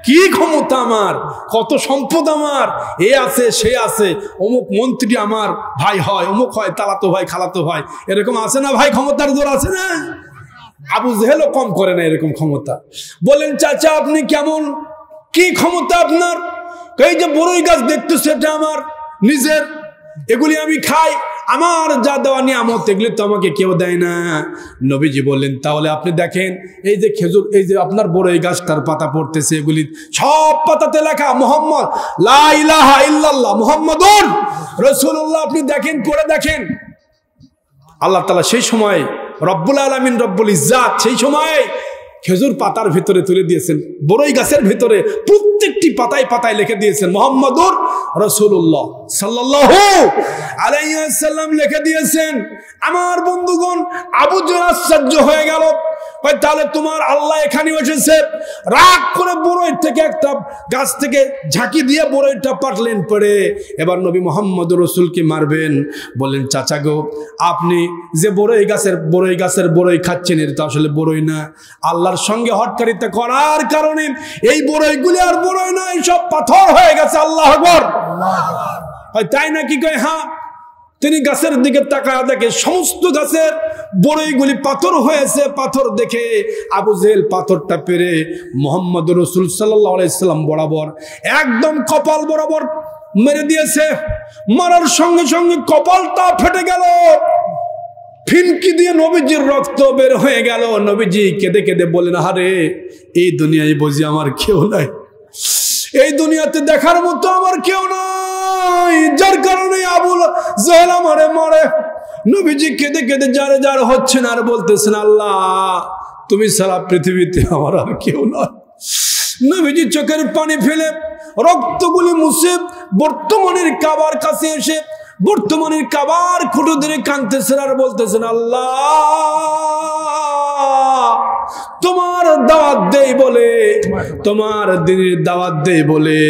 কি ক্ষমতা আমার, কত সম্পদ আমার, এ আছে সে আছে, অমুক মন্ত্রী আমার ভাই হয়, অমুক হয়, তালাতো ভাই খালাতো ভাই, এরকম আছে না ভাই, ক্ষমতার জোর আছে না? আবু জেহেলও কম করে না এরকম ক্ষমতা। বলেন চাচা আপনি কেমন, কি ক্ষমতা আপনার? এই যে বড়ই গাছ দেখতেছে এটা আমার নিজের, এগুলি আমি খাই, আমার যা দেওয়া নিয়ামত এগুলি তো আমাকে কেউ দেয় না। নবীজি বললেন তাহলে আপনি দেখেন এই যে খেজুর, এই যে আপনার বড়ই গাছটার পাতা পড়তেছে, এগুলি সব পাতাতে লেখা মুহাম্মদ লা ইলাহা ইল্লাল্লাহ মুহাম্মাদুর রাসূলুল্লাহ। আপনি দেখেন, পড়ে দেখেন। আল্লাহ তাআলা সেই সময় রব্বুল আলামিন রব্বুল ইজ্জাত সেই সময় খেজুর পাতার ভিতরে তুলে দিয়েছেন, বড়ই গাছের ভিতরে প্রত্যেকটি পাতায় পাতায় লিখে দিয়েছেন মুহাম্মাদুর রাসূলুল্লাহ সাল্লাল্লাহু আলাইহি ওয়াসাল্লাম লিখে দিয়েছেন। আমার বন্ধুগণ, আবু জেহেল আশ্চর্য হয়ে গেল, তাহলে তোমার আল্লাহ এখানে এসেছে। রাগ করে বড়ই থেকে একটা গাছ থেকে ঝাঁকি দিয়ে বড়ইটা পাটলেন, পড়ে এবার নবী মুহাম্মদ রাসূলকে মারবেন। বললেন চাচা গো, আপনি যে বড়ই গাছের বড়ই খাচ্ছেন, এটা তো আসলে বড়ই না। আল্লাহর সঙ্গে হটকারিতা করার কারণে এই বড়ইগুলি আর বড়ই নয়, সব পাথর হয়ে গেছে। আল্লাহু আকবার। তাই নাকি? কয় হ্যাঁ। তিনি গাছের দিকে তাকায় দেখে সমস্ত গাছের বড়ইগুলি পাথর হয়েছে। পাথর দেখে আবু জেহেল পাথরটা পেরে মুহাম্মদ রাসূল সাল্লাল্লাহু আলাইহি সাল্লাম বরাবর একদম কপাল বরাবর মেরে দিয়েছে। মারার সঙ্গে সঙ্গে কপালটা ফেটে গেল, ফিনকি দিয়ে নবীজির রক্ত বের হয়ে গেল। নবীজি কেঁদে কেঁদে বলেন, আরে এই দুনিয়ায় বুঝি আমার কেউ নাই, এই দুনিয়াতে দেখার মতো আমার কেউ নাই, যার কারণে আবু জেহেল আমারে মারে। নবীজি কেঁদে কেঁদে যারে যার হচ্ছেন আর বলতেছেন, আল্লাহ তুমি ছাড়া পৃথিবীতে আমার আর কেউ নয়। নবীজি চোখের পানি ফেলে রক্তগুলি মুছে বর্তমানের কাবার কাছে এসে বর্তমানের কাবার খুঁটো ধরে কাঁদতেছেন আর বলতেছেন, আল্লাহ তোমার দাওয়াত দেই বলে, তোমার দিনের দাওয়াত দেই বলে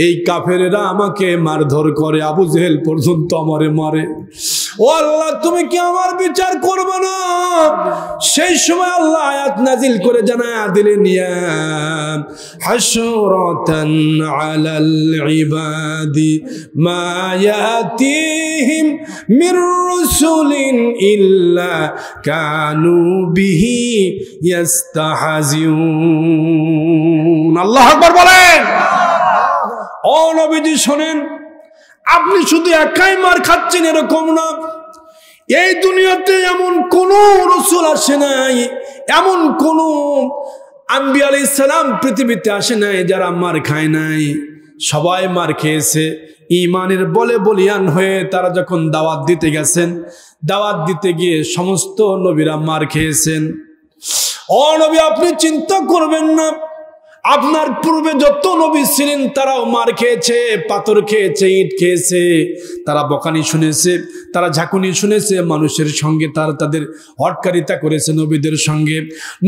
এই কাফেরেরা আমাকে মারধর করে, আবু জেহেল পর্যন্ত আমারে মারে। ও আল্লাহ, তুমি কি আমার বিচার করবে না? সেই সময় আল্লাহ আয়াত নাজিল করে জানা দিলেন, ইয়া হাসরাতান আলাল ইবাদি মা ইয়াতিহিম মির রাসূলিন ইল্লা কানু বিহি ইস্তাহজিউন। আল্লাহু আকবার বলেন। ও নবীজি শোনেন, আপনি শুধু একাই মার খাচ্ছেন এরকম না। এই দুনিয়াতে এমন কোন রাসূল আসে নাই, এমন কোন আম্বিয়া আলাইহিস সালাম পৃথিবীতে আসে নাই যারা মার খায় নাই। সবাই মার খেয়েছে। ঈমানের বলে বলিয়ান হয়ে তারা যখন দাওয়াত দিতে গেছেন, দাওয়াত দিতে গিয়ে সমস্ত নবীরা মার খেয়েছেন। ও নবী, আপনি চিন্তা করবেন না, আপনার পূর্বে যত নবী ছিলেন তারাও মার খেয়েছে, পাথর খেয়েছে, ইট খেয়েছে, তারা বকানি শুনেছে, তারা ঝাঁকুনি শুনেছে, মানুষের সঙ্গে তাদের হটকারিতা করেছে,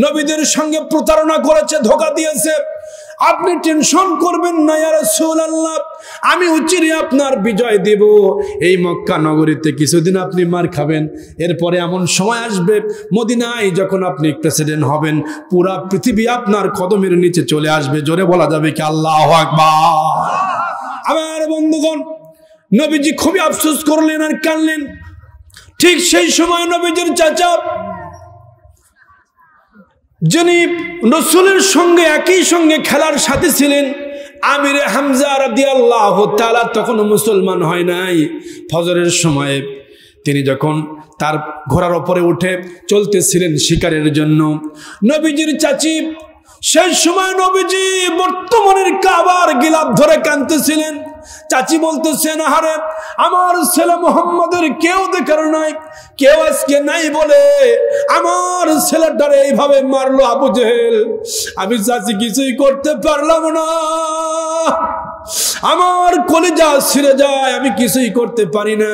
নবীদের সঙ্গে প্রতারণা করেছে, ধোঁকা দিয়েছে। আপনি টেনশন করবেন না ইয়া রাসূলুল্লাহ, আমি উচিরে আপনার বিজয় দেব। এই মক্কা নগরীতে কিছুদিন আপনি মার খাবেন, এরপরে এমন সময় আসবে মদিনায় যখন আপনি প্রেসিডেন্ট হবেন, পুরা পৃথিবী আপনার কদমের নিচে চলে আসবে। জোরে বলা যাবে কি আল্লাহু আকবার। আমার বন্ধুগণ, নবীজি খুবই আফসোস করলেন আর কাঁদলেন। ঠিক সেই সময় নবীজির চাচা, যিনি রাসূলের সঙ্গে একই সঙ্গে খেলার সাথে ছিলেন, আমির হামজা রাদিয়াল্লাহু তাআলা তখন মুসলমান হয় নাই। ফজরের সময়ে তিনি যখন তার ঘোড়ার উপরে উঠে চলতেছিলেন শিকারের জন্য, নবীজির চাচি সেই সময় নবীজি বর্তমানের কাবার গিলাফ ধরে কাঁদতেছিলেন। চাচি বলতেছেন, আহারে আমার ছেলে মুহাম্মদের কেউ দেখার নাই, কেউ আজকে নাই বলে আমার ছেলেটারে এইভাবে মারলো আবু জেহেল। আমি চাচি কিছুই করতে পারলাম না, আমার কলিজা ছিঁড়ে যায়, আমি কিছুই করতে পারি না।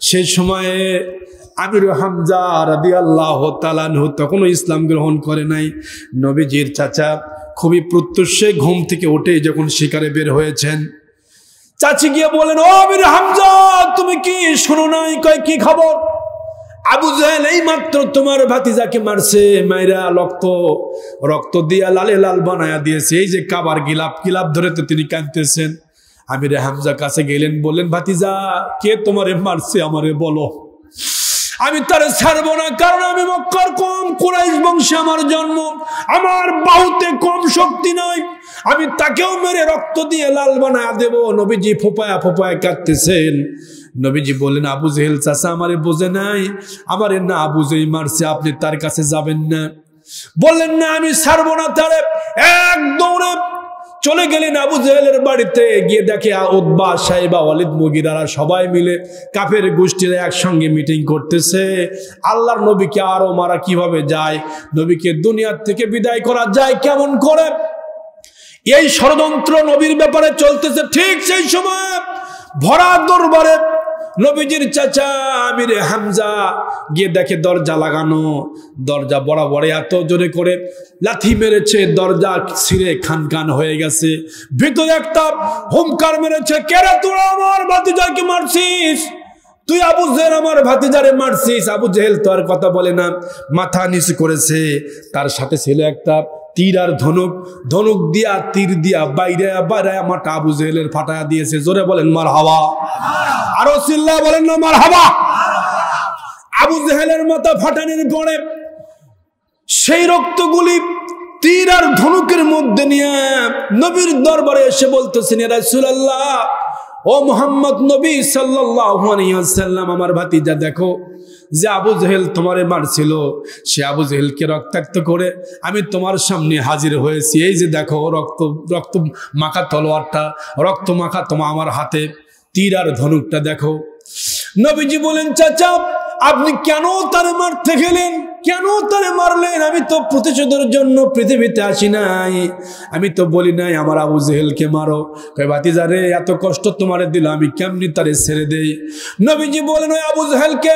সেই সময়ে আমির হামজা রাদিয়াল্লাহু তাআলা আনহু তখনও ইসলাম গ্রহণ করে নাই। নবীজির চাচা খুবই প্রত্যুষে ঘুম থেকে উঠে যখন শিকারে বের হয়েছেন, চাচি গিয়ে বলেন, ও আমির হামজা, তুমি কি শোনো নাই? কয়, কি খবর? আবু জাহেল এই মাত্র তোমার ভাতিজাকে মারছে, মাইরা রক্ত দিয়া লালে লাল বানায়া দিয়েছে। এই যে কাবার গিলাপ ধরে তো তিনি কাঁদতেছেন। আমির হামজা কাছে গেলেন, বললেন, ভাতিজা, কে তোমারে মারছে আমারে বলো, আমি তারে ছাড়বো না, কারণ আমি মক্কার কম কুরাইশ বংশে আমার জন্ম, আমার বাহুতে কম শক্তি নাই, আমি তাকেও মেরে রক্ত দিয়ে লাল বানায়া দেব। নবীজি ফোপায়া ফোপায়া কাঁদতেছেন। নবীজি বললেন, আবু জেহেল চাচা আমারে বোঝে নাই, আমারে না বুঝেই মারছে, আপনি তার কাছে যাবেন না। বললেন, না, আমি ছাড়বো না তারে। এক দৌড়ে চলে গেলেন আবু জেহেলের বাড়িতে। গিয়ে দেখে উতবা, সাইবা, ওয়ালিদ, মুগিরারা সবাই মিলে কাফের গোষ্ঠীরা একসঙ্গে মিটিং করতেছে। আল্লাহর নবীকে আরো মারা কিভাবে যায়, নবীকে দুনিয়ার থেকে বিদায় করা যায় কেমন করে, এই ষড়যন্ত্র নবীর ব্যাপারে চলতেছে। ঠিক সেই সময় ভরা দরবারে নবীজির চাচা আমির হামজা গিয়ে দেখে দরজা লাগানো, দরজা বরাবরে এত জোরে করে লাথি মেরেছে, দরজা ছিঁড়ে খান হয়ে গেছে। ভিতরে একটা হুমকার মেরেছে, কেরে তোরা আমার ভাতিজাকে মারছিস? তুই আবু জেহেল আমার ভাতিজারে মারছিস? আবু জেহেল তো আর কথা বলে না, মাথা নিচু করেছে। তার সাথে ছিল একটা তীর আর ধনুক দিয়া তীর দিয়া বাইরে মাথা আবু জেহেলের ফাটায়া দিয়েছে। জোরে বলেন মারহাবা, আরো চিল্লা বলেন না মারহাবা। আবু জেহেলের মাথা ফাটানোর পরে সেই রক্তগুলি তীর আর ধনুকের মধ্যে নিয়ে নবীর দরবারে এসে বলতেছেন, ইয়া রাসূলুল্লাহ, ও মুহাম্মদ নবী সাল্লাল্লাহু আলাইহি ওয়াসাল্লাম, আমার ভাতিজা দেখো, যে আবু জেহেল তোমারে মারছিল, সে আবু জেহেলকে রক্তাক্ত করে আমি তোমার সামনে হাজির হয়েছি। এই যে দেখো রক্ত মাখা তলোয়ারটা, রক্ত মাখা তোমার আমার হাতে, তীর আর ধনুকটা দেখো। নবীজি বলেন, চাচা, আপনি কেন তারে মারতে গেলেন? কেন তারে মারলেন? আমি তো প্রতিশোধের জন্য পৃথিবীতে আসি নাই, আমি তো বলি নাই আমার আবু জেহেলকে মারো। কই, ভাতিজা রে, এত কষ্ট তোমারে দিল, আমি কেমনি তারে ছেড়ে দেই? নবীজি বলেন, ওই আবু জেহেলকে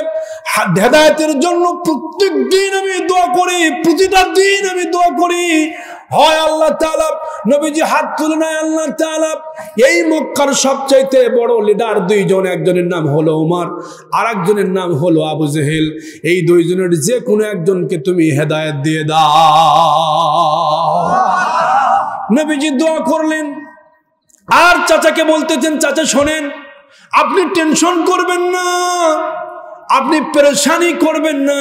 হেদায়েতের জন্য প্রত্যেক দিন আমি দোয়া করি, প্রতিটা দিন আমি দোয়া করি, হয় আল্লাহ তাআলা। নবীজি হাত তুলে নাই, আল্লাহ তাআলা এই মক্কার সবচাইতে বড় লিডার দুইজন, একজনের নাম হলো ওমর, আর একজনের নাম হলো আবু জেহেল, এই দুইজনের যে কোনো একজনকে তুমি হেদায়েত দিয়ে দাও। নবীজি দোয়া করলেন। আর চাচাকে বলতেছেন, চাচা শোনেন, আপনি টেনশন করবেন না, আপনি পেরেশানি করবেন না,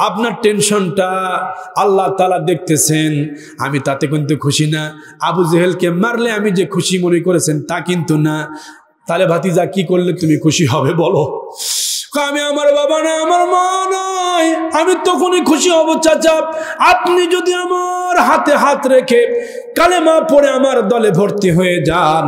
আপনার টেনশনটা আল্লাহ তাআলা দেখতেছেন, আমি তাতে কিন্তু খুশি না। আবু জেহেলকে মারলে আমি যে খুশি মনে করেছেন তা কিন্তু না। তাহলে ভাতিজা কি করলে তুমি খুশি হবে বলো? আমি আমার বাবা না, আমার মা নাই, আমি তখনই খুশি হব। চাচা, আপনি যদি আমার হাতে হাত রেখে কালেমা পড়ে আমার দলে ভর্তি হয়ে যান,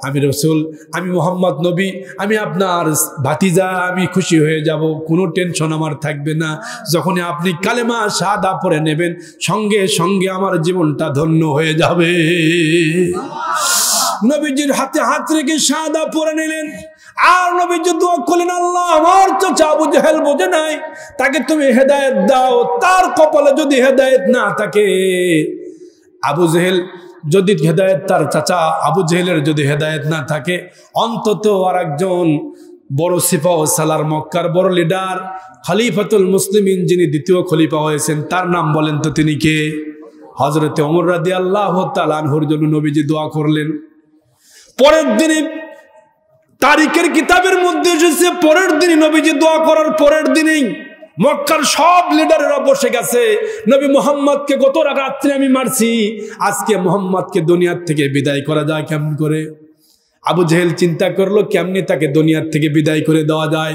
আমি রসুল, আমি মোহাম্মদ নবী, আমি আপনার ভাতিজা, আমি খুশি হয়ে যাব, কোনো টেনশন আমার থাকবে না। যখনই আপনি কালেমা শাহাদা পড়ে নেবেন, সঙ্গে সঙ্গে আমার জীবনটা ধন্য হয়ে যাবে। নবীজির হাতে হাত রেখে শাহাদা পড়ে নিলেন। আর নবীজি দোয়া করলেন, আল্লাহ, আমার চাচা আবু জেহেল বোঝে নাই, তাকে তুমি হেদায়েত দাও। তার কপালে যদি হেদায়েত না থাকে, আবু জেহেল যদি হেদায়েত, তার চাচা আবু জেহেলের যদি হেদায়েত না থাকে, অন্তত আর একজন বড় সিফা ও সালার, মক্কার বড় লিডার, খলিফাতুল মুসলিমিন, যিনি দ্বিতীয় খলিফা হয়েছেন, তার নাম বলেন তো তিনি কে? হযরত ওমর রাদিয়াল্লাহু তাআলা আনহুর জন্য নবীজি দোয়া করলেন। পরের দিনে তারিখের কিতাবের মধ্যে এসেছে, পরের দিনই নবীজি দোয়া করার পরের দিনেই মক্কার সব লিডারেরা বসে গেছে। নবী মুহাম্মদকে গত রাত্রে আমি মারছি, আজকে মুহাম্মদকে দুনিয়ার থেকে বিদায় করা যায় কেমন করে? আবু জেহেল চিন্তা করলো কেমনি তাকে দুনিয়ার থেকে বিদায় করে দেওয়া যায়।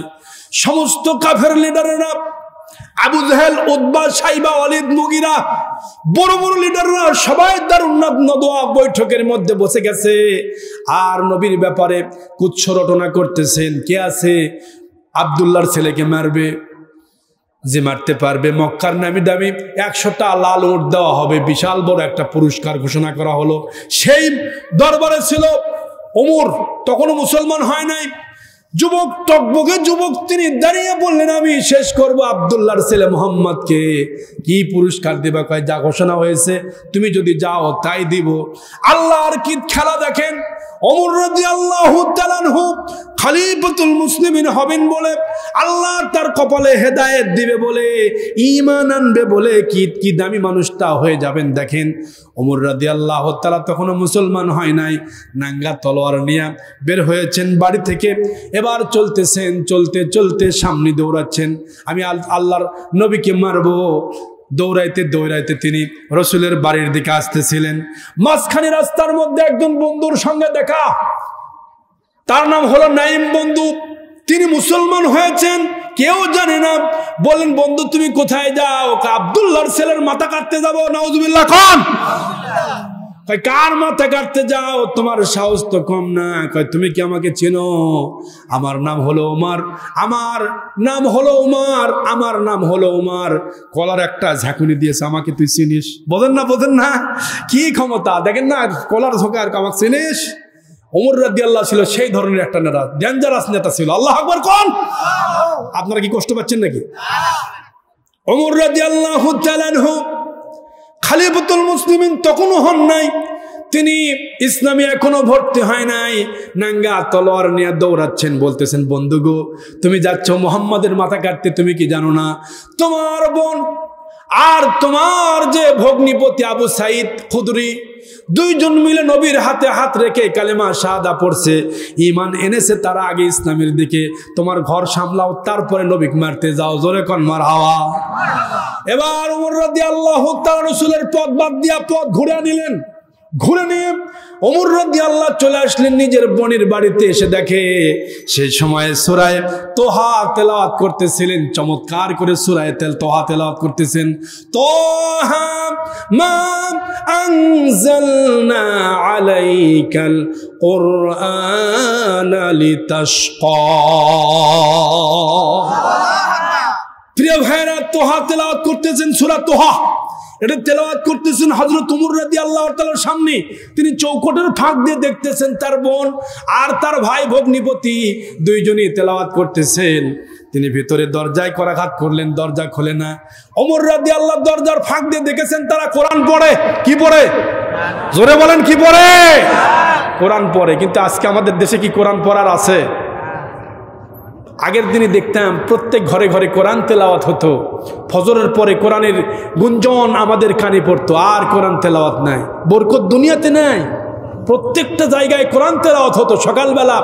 সমস্ত কাফের লিডারেরা, আবু জেহেল, উতবা, সাইবা, ওয়ালিদ, মুগিরা, বড় বড় লিডাররা সবাই দারুন নদওয়া বৈঠকের মধ্যে বসে গেছে। আর নবীর ব্যাপারে কুচ্ছ রটনা করতেছেন। কে আছে আব্দুল্লাহর ছেলেকে মারবে, যে মারতে পারবে মক্কার নামি দামি 100টা লাল উট দেওয়া হবে, বিশাল বড় একটা পুরস্কার ঘোষণা করা হলো। সেই দরবারে ছিল ওমর, তখনও মুসলমান হয় নাই। যুবক টকবকে যুবক তিনি দাঁড়িয়ে বললেন, আমি শেষ করব আব্দুল্লাহর ছেলে মোহাম্মদকে। কি পুরস্কার দেবা? কয় যা ঘোষণা হয়েছে তুমি যদি যাও তাই দিব। আল্লাহর কি খেলা দেখেন, ওমর রাদিয়াল্লাহু তাআলা আনহু খলিফাতুল মুসলিমিন হবেন বলে, আল্লাহ তার কপালে হেদায়েত দিবে বলে, ঈমান আনবে বলে কি দামি মানুষটা হয়ে যাবেন। দেখেন ওমর রাদিয়াল্লাহু তাআলা তখনও মুসলমান হয় নাই, নাঙ্গা তলোয়ার নিয়ে বের হয়েছেন বাড়ি থেকে। এবার চলতেছেন, চলতে চলতে সামনে দৌড়াচ্ছেন, আমি আল্লাহর নবীকে মারবো। দৌড়াইতে দৌড়াইতে তিনি রসুলের বাড়ির দিকে আসতেছিলেন। মাঝখানে রাস্তার মধ্যে একজন বন্ধুর সঙ্গে দেখা, তার নাম হলো নাইম বন্ধু। তিনি মুসলমান হয়েছেন, কেউ জানে না। বলেন, বন্ধু তুমি কোথায় যাও? আব্দুল্লাহর ছেলের মাথা কাটতে যাবো। নাউজুবিল্লাহ কোন? কয় কার মাথা কাটতে যাও? তোমার সাহস তো কম না। কয় তুমি কি আমাকে চেনো? আমার নাম হলো ওমর, আমার নাম হলো ওমর, আমার নাম হলো ওমর। কলার একটা ঝাঁকুনি দিয়েছে, আমাকে তুই চিনিস? বোঝেন না, বোঝেন না কি ক্ষমতা দেখেন না, কলার ঝোঁকা আর আমাকে চিনিস? ওমর রাদিয়াল্লাহু ছিল সেই ধরনের একটা নেতা, ডেঞ্জারাস নেতা ছিল। আল্লাহু আকবার কোন? আপনারা কি কষ্ট পাচ্ছেন নাকি? ওমর রাদিয়াল্লাহু তাআলা আনহু খলিফাতুল মুসলিমিন তখনও হন নাই, তিনি ইসলামে এখনো ভর্তি হয় নাই। নাঙ্গা তলোয়ার নিয়ে দৌড়াচ্ছেন, বলতেছেন, বন্ধু গো তুমি যাচ্ছ মুহাম্মাদের মাথা কাটতে, তুমি কি জানো না তোমার বোন আর তোমার যে ভগ্নিপতি আবু সাইদ খুদরি দুইজন মিলে নবীর হাতে হাত রেখে কালেমা শাহাদা পড়ছে, ঈমান এনেছে, তারা আগে ইসলামের দিকে। তোমার ঘর সামলাও, তারপরে নবীক মারতে যাও। জোরে কোন মারহাবা। এবার ওমর রাদিয়াল্লাহু তাআলা রাসূলের পথ বাদ দিয়া পথ ঘুরে নিলেন। ঘুরে নিয়ে ওমর রাদিয়াল্লাহু চলে আসলেন নিজের বোনের বাড়িতে। এসে দেখে সেই সময় সূরা তোহা তেলাওয়াত করতেছিলেন, চমৎকার করে সূরা তোহা তেলাওয়াত করতেছেন। তোহা মা আনজালনা আলাইকাল কুরআনা লিতাশকা। প্রিয় ভাইরা, তোহা তেলাওয়াত করতেছেন, সূরা তোহা এটা তেলাওয়াত করতেছেন হযরত ওমর রাদিয়াল্লাহু তাআলার সামনে। তিনি চৌকটের ফাঁক দিয়ে দেখতেছেন তার বোন আর তার ভাই ভগ্নিপতি দুইজনই তেলাওয়াত করতেছেন। তিনি ভিতরে দরজায় করাঘাত করলেন, দরজা খোলে না। ওমর রাদিয়াল্লাহু দরজার ফাঁক দিয়ে দেখেছেন তারা কোরআন পড়ে। কি পড়ে? জোরে বলেন, কি পড়ে? কোরআন পড়ে। কিন্তু আজকে আমাদের দেশে কি কোরআন পড়ার আছে? আগের দিনে দেখতাম প্রত্যেক ঘরে ঘরে কোরআন তেলাওয়াত হতো। ফজরের পরে কোরআনের গুঞ্জন আমাদের কানে পড়তো। আর কোরআন তেলাওয়াত নাই, বরকত দুনিয়াতে নাই। প্রত্যেকটা জায়গায় কোরআন তেলাওয়াত হতো। সকালবেলা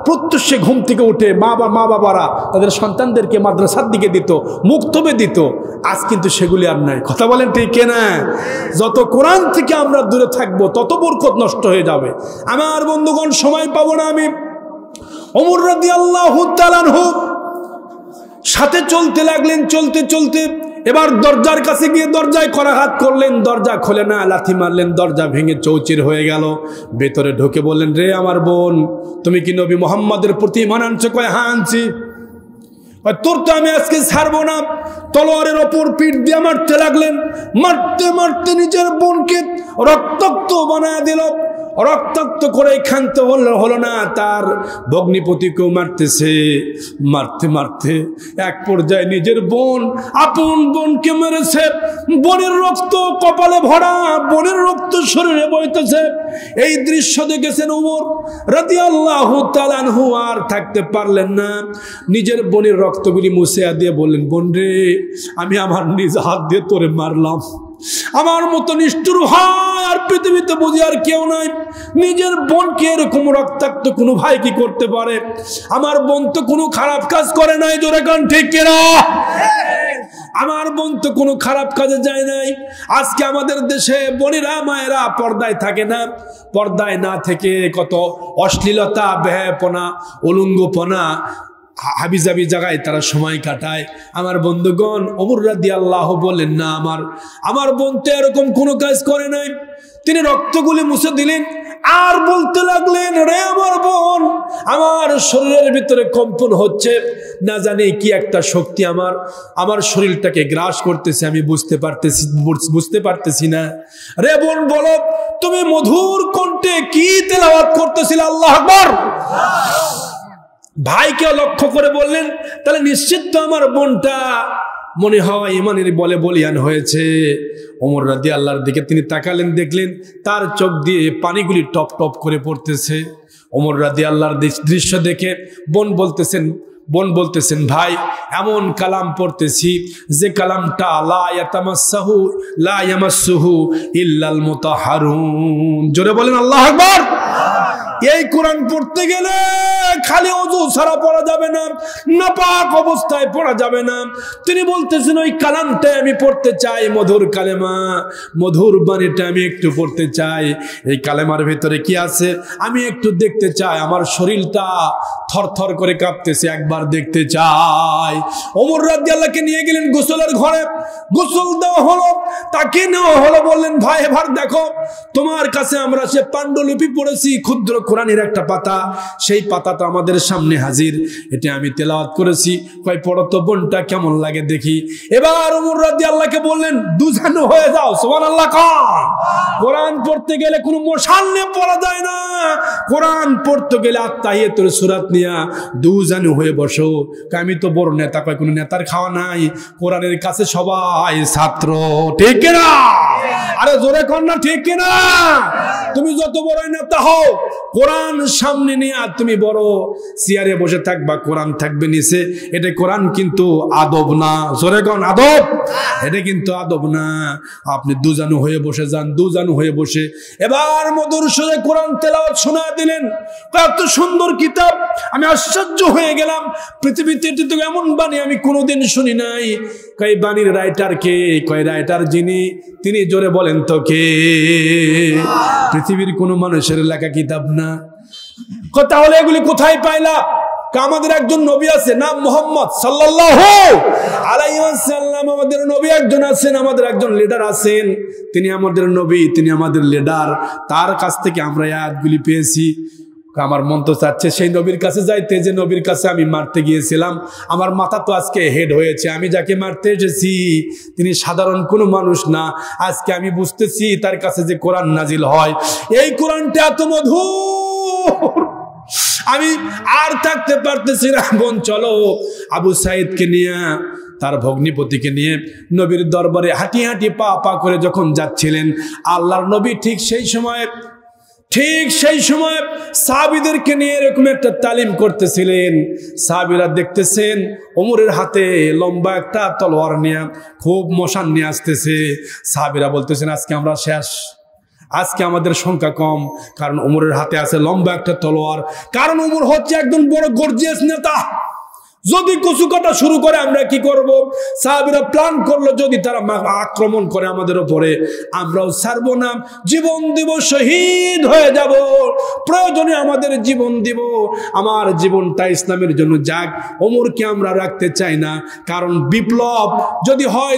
প্রত্যুষে ঘুম থেকে উঠে মা বাবারা তাদের সন্তানদেরকে মাদ্রাসার দিকে দিত, মুক্তবে দিত। আজ কিন্তু সেগুলি আর নাই। কথা বলেন ঠিক কিনা? যত কোরআন থেকে আমরা দূরে থাকবো তত বরকত নষ্ট হয়ে যাবে। আমার বন্ধুগণ, সময় পাবো না আমি। ওমর রাদিয়াল্লাহু তাআলা আনহু সাথে চলতে লাগলেন। চলতে চলতে এবার দরজার কাছে গিয়ে দরজায় করাঘাত করলেন, দরজা খোলে না, লাথি মারলেন, দরজা ভেঙে চৌচির হয়ে গেল। ভেতরে ঢুকে বললেন, রে আমার বোন, তুমি কি নবী মুহাম্মাদের প্রতি ঈমান আনছো? কয় হ্যাঁ আনছি। তোর তো আমি আজকে ছাড়বো না। তলোয়ারের ওপর পিঠ দিয়ে মারতে লাগলেন। মারতে মারতে নিজের বোনকে রক্তাক্ত বানায় দিল। রক্তাক্ত করে ক্ষান্ত হলো না, তার ভগ্নিপতিকেও মারতেছে। মারতে মারতে এক পর্যায়ে নিজের বোন, আপন বোনকে মেরেছে। বোনের রক্ত কপালে ভরা, বোনের রক্ত শরীরে বইতেছে। এই দৃশ্য দেখেছেন ওমর রাদিয়াল্লাহু তাআলা আনহু, আর থাকতে পারলেন না। নিজের বোনের রক্তগুলি মুছে দিয়ে বললেন, বোন রে, আমি আমার নিজ হাত দিয়ে তোরে মারলাম। আমার মতো নিষ্ঠুর ভাই আর পৃথিবীতে বুঝি আর কেউ নাই। নিজের বোনকে এরকম রক্তাক্ত কোনো ভাই কি করতে পারে? আমার বোন তো কোনো খারাপ কাজ করে নাই। জোরে গান ঠিক কিনা? আমার বোন তো কোনো খারাপ কাজে যায় নাই। আজকে আমাদের দেশে বোনেরা মায়েরা পর্দায় থাকে না। পর্দায় না থেকে কত অশ্লীলতা, বেহায়াপনা, উলঙ্গপনা, হাবিজাবি জায়গায় তারা সময় কাটায়। আমার বন্ধুগণ, ওমর রাদিয়াল্লাহু বললেন, না, আমার বোন তো এরকম কোনো কাজ করে নাই। তিনি রক্তগুলি মুছে দিলেন আর বলতে লাগলেন, রে আমার বোন, আমার শরীরের ভিতরে কম্পন হচ্ছে, না জানি কি একটা শক্তি আমার শরীরটাকে গ্রাস করতেছে, আমি বুঝতে পারতেছি না। রে বোন, বলো তুমি মধুর কণ্ঠে কি তেলাওয়াত করতেছিলে? আল্লাহু আকবার। ভাইকে লক্ষ্য করে বললেন, তাহলে নিশ্চিত তো আমার বোনটা মনে হয় ইমানের বলে বলিয়ান হয়েছে। ওমর রাদিয়াল্লাহর দিকে তিনি তাকালেন, দেখলেন তার চোখ দিয়ে পানিগুলি টপ টপ করে পড়তেছে। ওমর রাদিয়াল্লাহর দৃশ্য দেখে বোন বলতেছেন ভাই, এমন কালাম পড়তেছি যে কালামটা লা ইয়ামাসসুহু ইল্লাল মুতাহহারুন। জোরে বলেন আল্লাহু আকবার। এই কোরআন পড়তে গেলে খালি ওযু ছাড়া পড়া যাবে না, নাপাক অবস্থায় পড়া যাবে না। তিনি বলতেছেন ওই কালামটা আমি পড়তে চাই, মধুর কালেমা, মধুর বাণীটা আমি একটু পড়তে চাই। এই কালেমার ভিতরে কি আছে আমি একটু দেখতে চাই, আমার শরীরটা থরথর করে কাঁপতেছে, একবার দেখতে চাই। ওমর রাদিয়াল্লাহকে নিয়ে গেলেন গোসলের ঘরে, গোসল দেওয়া হলো, তাকে নেওয়া হলো। বললেন ভাই এবার দেখো, তোমার কাছে আমরা সে পাণ্ডুলিপি পড়েছি, ক্ষুদ্র কোরআনের একটা পাতা, সেই পাতাটা আমাদের সামনে হাজির, এটা আমি তেলাওয়াত করেছি, কয় পড়ো তো বোনটা কেমন লাগে দেখি। এবার ওমর রাদিয়াল্লাহকে বললেন দুজানু হয়ে যাও, সুবহানাল্লাহ। কোরআন পড়তে গেলে কোনো মশাল নিয়ে পড়া যায় না, কোরআন পড়তে গেলে আত্মাহিয়াতুল সূরাত নিয়া দুজানু হয়ে বসো। আমি তো বড় নেতা, কয় কোনো নেতার খাওয়া নাই, কোরআনের কাছে সবাই ছাত্র, ঠিক কিনা? আরে জোরে কর না, ঠিক কিনা? তুমি যত বড় নেতা হও, কোরআন সামনে নিয়ে আর তুমি বড় চেয়ারে বসে থাকবা, কোরআন থাকবে নিচে, এটা কোরআন কিন্তু আদব না। জোরে কর আদব, এটা কিন্তু আদব না। আপনি দুজানু হয়ে বসে যান, দুজানু হয়ে বসে এবার মধুর সুরে কোরআন তেলাওয়াত শোনা দিলেন। এত সুন্দর কিতাব, আমি আশ্চর্য হয়ে গেলাম, পৃথিবীতে তো এমন বাণী আমি কোনোদিন শুনি নাই। কয় বাণীর রাইটার কে? কয় রাইটার যিনি, তিনি জোরে বলেন তো কে? পৃথিবীর কোনো মানুষের লেখা কিতাব না। তাহলে এগুলি কোথায় পাইলা? আমাদের একজন নবী আছে, নাম মুহাম্মদ সাল্লাল্লাহু আলাইহি ওয়াসাল্লাম। আমাদের নবী একজন আছেন, আমাদের একজন লিডার আছেন, তিনি আমাদের নবী, তিনি আমাদের লিডার। তার কাছ থেকে আমরা এই আয়াতগুলি পেয়েছি। আমার মন তো চাচ্ছে সেই নবীর কাছে যাইতে, যে নবীর কাছে আমি মারতে গিয়েছিলাম। আমার মাথা তো আজকে হেড হয়েছে, আমি যাকে মারতে এসেছি তিনি সাধারণ কোনো মানুষ না। আজকে আমি বুঝতেছি তার কাছে যে কোরআন নাজিল হয়, এই কোরআনটা এত মধুর, আমি আর থাকতে পারতেছি না। বোন চলো, আবু সাইদকে নিয়ে, তার ভগ্নিপতিকে নিয়ে নবীর দরবারে হাঁটি হাঁটি পা পা করে যখন যাচ্ছিলেন, আল্লাহর নবী ঠিক সেই সময় সাহাবীদেরকে নিয়ে এরকম একটা তালিম করতেছিলেন। সাহাবীরা দেখতেছেন ওমরের হাতে লম্বা একটা তলোয়ার নিয়ে খুব মশান নিয়ে আসতেছে। সাহাবীরা বলতেছেন আজকে আমরা শেষ, আজকে আমাদের সংখ্যা কম, কারণ ওমরের হাতে আছে লম্বা একটা তলোয়ার। কারণ ওমর হচ্ছে একজন বড় গর্জিয়াস নেতা, যদি কচু কাটা শুরু করে আমরা কি করব? সাহাবীরা প্ল্যান করলো যদি তারা আক্রমণ করে আমাদের উপরে, আমরাও ছাড়বো না, জীবন দিব, শহীদ হয়ে যাব, প্রয়োজনে আমাদের জীবন দিব, আমার জীবনটা ইসলামের জন্য যাক। ওমরকে আমরা রাখতে চাই না, কারণ বিপ্লব যদি হয়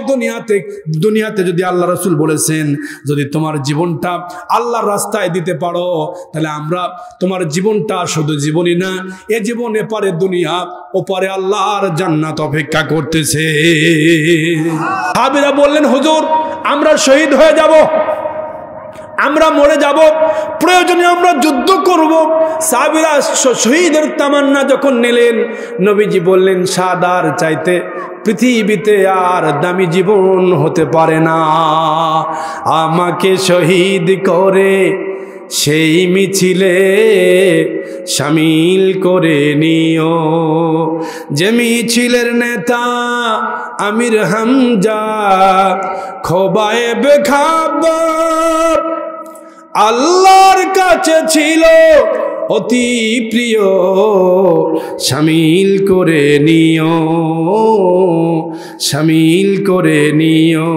দুনিয়াতে যদি আল্লাহ রাসূল বলেছেন যদি তোমার জীবনটা আল্লাহর রাস্তায় দিতে পারো, তাহলে আমরা তোমার জীবনটা শুধু জীবনই না, এ জীবনে পারে দুনিয়া, ওপারে আল্লাহর জান্নাত অপেক্ষা করতেছে। সাহাবীরা বললেন হুজুর আমরা শহীদ হয়ে যাব, আমরা মরে যাব, প্রয়োজনে আমরা যুদ্ধ করব। সাহাবীরা শহীদের তামান্না যখন নিলেন, নবীজি বললেন সাদার চাইতে পৃথিবীতে আর দামি জীবন হতে পারে না, আমাকে শহীদ করে সেই মিছিলে শামিল করে নিও, যে মিছিলের নেতা আমির হামজা খোবায়েব খাব্বাব আল্লাহর কাছে ছিল অতি প্রিয়, শামিল করে নিও, শামিল করে নিও,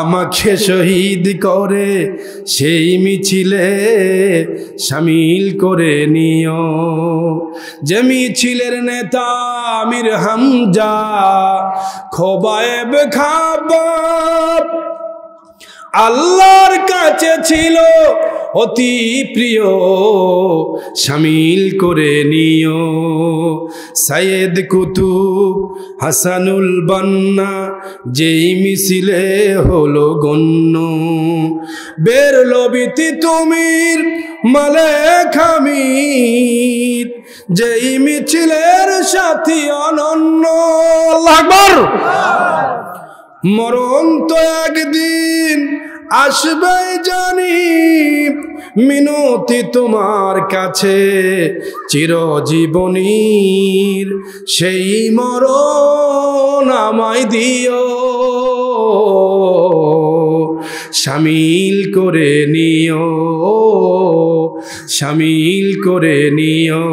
আমাকে শহীদ করে সেই মিছিলে শামিল করে নিও, যে মিছিলের নেতা আমির হামজা খোবায়েব খাব্বাব আল্লাহর কাছে ছিল অতি প্রিয়, শামিল করে নিও। সাইয়েদ কুতুব হাসানুল বান্না যেই মিছিলে হলো গণ্য, বেরল বিতি তুমির মালেক হামিদ যেই মিছিলের সাথী অনন্য। আল্লাহু আকবার। মরণ তো একদিন আসবে জানি, মিনতি তোমার কাছে চিরজীবনীর, সেই মরণ আমায় দিও, শামিল করে নিও, শামিল করে নিও,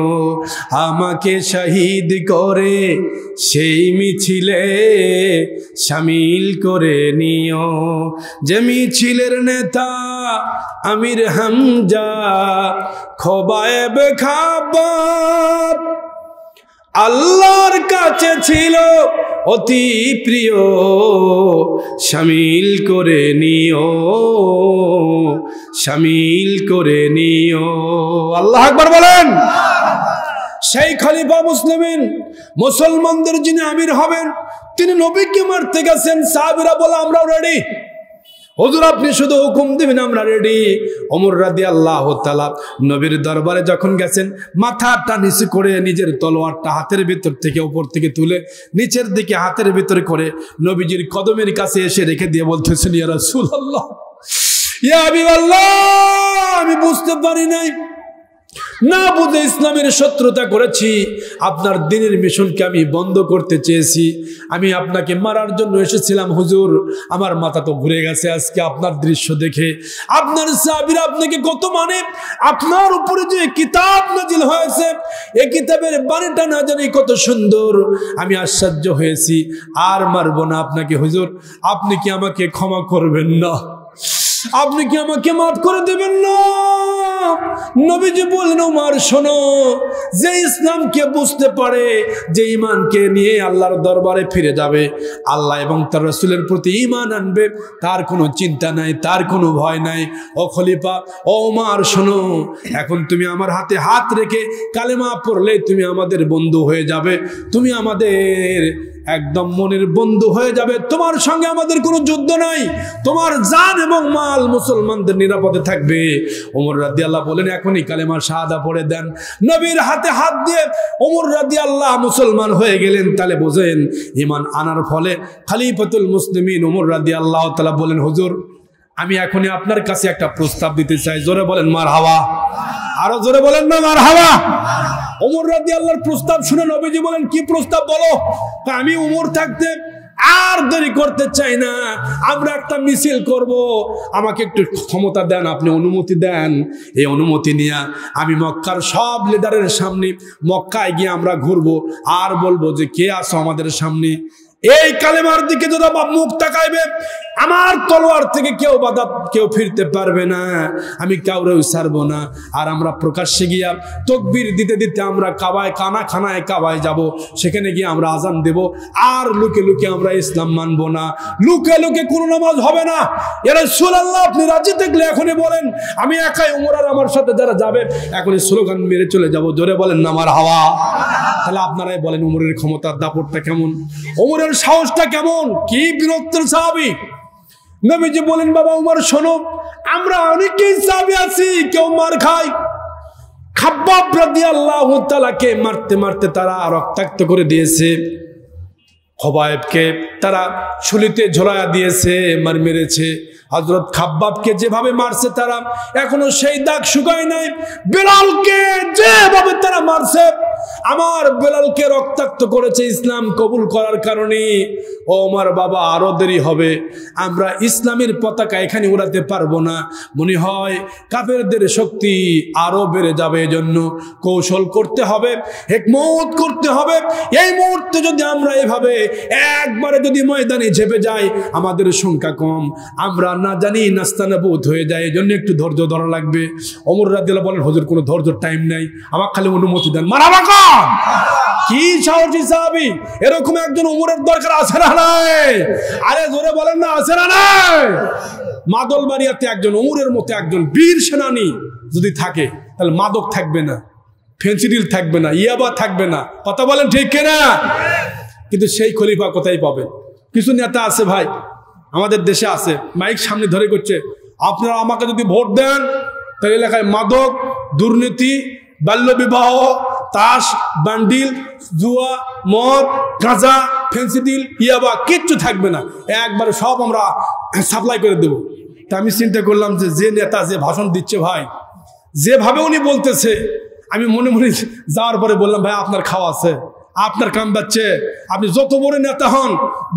আমাকে শহীদ করে সেই মিছিলে শামিল করে নিও। যে মিছিলের নেতা আমির হামজা খোবায়েব খাব্বাব আল্লাহর কাছে ছিল অতি প্রিয়, শামিল করে নিও, শামিল করে নিও। আল্লাহু আকবার বলেন। সেই খলিফা মুসলিমিন মুসলমানদের যিনি আমির হবেন তিনি নবীকে মারতে গেছেন। সাহাবীরা বলে আমরাও রেডি, হুজুর আপনি শুধু হুকুম দিবেন আমরা রেডি। ওমর রাদিয়াল্লাহু তাআলা নবীর দরবারে যখন গেছেন, মাথাটা নিচু করে নিজের তলোয়ারটা হাতের ভিতর থেকে উপর থেকে তুলে নিচের দিকে হাতের ভিতরে করে নবীজির কদমের কাছে এসে রেখে দিয়ে বলতেছেন, ইয়া রাসূলুল্লাহ, ইয়া হাবিবাল্লাহ, আমি বুঝতে পারি নাই, না বুঝে ইসলামের শত্রুতা করেছি, আপনার দ্বীনের মিশনকে আমি বন্ধ করতে চেয়েছি, আমি আপনাকে মারার জন্য এসেছিলাম হুজুর, আমার মাথা তো ঘুরে গেছে আজকে আপনার দৃশ্য দেখে। আপনার সাহাবীরা আপনাকে কত মানে, আপনার উপরে যে কিতাব নাজিল হয়েছে এই কিতাবের বাণীটা না জানি কত সুন্দর, আমি আশ্চর্য হয়েছি, আর মারবো না আপনাকে হুজুর, আপনি কি আমাকে ক্ষমা করবেন না? আপনি কি আমাকে মাফ করে দেবেন না? নবীজি বললেন, ওমর শোনো, যে ইসলামকে বুঝতে পারে, যে ঈমানকে নিয়ে আল্লাহর দরবারে ফিরে যাবে, আল্লাহ এবং তার রাসূলের প্রতি ঈমান আনবে, তার কোনো চিন্তা নাই, তার কোনো ভয় নাই। ও খলিফা, ও ওমর শোনো, এখন তুমি আমার হাতে হাত রেখে কালেমা পড়লে তুমি আমাদের বন্ধু হয়ে যাবে, তুমি আমাদের একদম মনের বন্ধু হয়ে যাবে, তোমার সঙ্গে আমাদের কোনো যুদ্ধ নাই, তোমার জান এবং মাল মুসলমানদের নিরাপদে থাকবে। ওমর রাদিয়াল্লাহু বলেন, এখনই কালেমা শাহাদা পড়ে দেন। নবীর হাতে হাত দিয়ে ওমর রাদিয়াল্লাহু মুসলমান হয়ে গেলেন। তাহলে বোঝেন ঈমান আনার ফলে খলিফাতুল মুসলিমিন ওমর রাদিয়াল্লাহু তাআলা বলেন, হুজুর আমি এখনই আপনার কাছে একটা প্রস্তাব দিতে চাই। জোরে বলেন মারহাবা, আরো জোরে বলেন না মারহাবা। ওমর রাদিয়াল্লাহর প্রস্তাব শুনে নবীজি বলেন, কি প্রস্তাব বলো? আমি ওমর থাকতে আর দেরি করতে চাই না, আমরা একটা মিছিল করব, আমাকে একটু ক্ষমতা দেন, আপনি অনুমতি দেন। এই অনুমতি নিয়ে আমি মক্কার সব লিডারের সামনে মক্কায় গিয়ে আমরা ঘুরবো আর বলবো যে কে আসো আমাদের সামনে, এই কালেমার দিকে যদি মুখ তাকাইবে আমার তলোয়ার থেকে কেউ ফিরতে পারবে না, আমি কাউরেও ছাড়বো না। আর আমরা প্রকাশ্যে গিয়া তাকবীর দিতে দিতে আমরা খানায় কাবায় যাব, সেখানে গিয়ে আমরা আজান দেব, আর লুকে লুকে আমরা ইসলাম মানবো না, লুকে লুকে কোনো নামাজ হবে না। ইয়া রাসূলুল্লাহ আপনি রাজি থাকলে এখনই বলেন, আমি একাই ওমর আর আমার সাথে যারা যাবে এখনই স্লোগান মেরে চলে যাব। জোরে বলেন না মারহাবা। তাহলে আপনারাই বলেন ওমরের ক্ষমতার দাপটটা কেমন, ওমরের সাহসটা কেমন, কি বীরত্বের সাহাবী। নবীজি বলেন, বাবা ওমর শোনো, আমরা অনেকেই সাহাবী আছি কেউ মার খায়, খাব্বাব রাদিয়াল্লাহু তাআলাকে মারতে মারতে তারা রক্তাক্ত করে দিয়েছে, খোবায়েবকে তারা ছুরিতে ঝোলায়া দিয়েছে, মেরেছে। হযরত খাব্বাবকে যেভাবে মারছে তারা এখনো সেই দাগ শুকায় নাই। বেলালকে যেভাবে তারা মারছে, আমার বেলালকে রক্তাক্ত করেছে ইসলাম কবুল করার কারণে। ও আমার বাবা, আরো দেরি হবে, আমরা ইসলামের পতাকা এখানে উড়াতে পারবো না, মনে হয় কাফেরদের শক্তি আরো বেড়ে যাবে। এজন্য কৌশল করতে হবে, হিকমত করতে হবে। এই মুহূর্তে যদি আমরা এভাবে একবারে যদি ময়দানে ঝেপে যাই, আমাদের সংখ্যা কম, আমরা না জানি নাস্তানাবুদ হয়ে যায়, এজন্য একটু ধৈর্য ধরা লাগবে। ওমর রাদিয়াল্লাহু বলেন, হুজুর কোনো ধৈর্য টাইম নাই, আমাকে খালি অনুমতি দেন। মারহাবা কর, কি সাহসী সাহাবী, এরকম একজন ওমরের দরকার আছে না নাই? আরে জোরে বলেন না, আছে না নাই? মাদলবাড়িয়াতে একজন ওমরের মতো একজন বীর সেনানী যদি থাকে, তাহলে মাদক থাকবে না। ফেন্সিডিল থাকবে না, ইয়াবা থাকবে না। কথা বলেন ঠিক কিনা? কিন্তু সেই খলিফা কোথায় পাবে? কিছু নেতা আছে ভাই, আমাদের দেশে আছে, মাইক সামনে ধরে করছে, আপনারা আমাকে যদি ভোট দেন তাহলে এলাকায় মাদক, দুর্নীতি, বাল্যবিবাহ, তাস, বান্ডিল, জুয়া, মদ, গাঁজা, ফেন্সিডিল, ইয়াবা কিচ্ছু থাকবে না, একবারে সব আমরা সাপ্লাই করে দেবো। তা আমি চিন্তা করলাম যে নেতা যে ভাষণ দিচ্ছে ভাই, যেভাবে উনি বলতেছে, আমি মনে মনে যাওয়ার পরে বললাম, ভাই আপনার খাওয়া আছে, আপনার কাম বাচ্চে, আপনি যত বড় নেতা হন,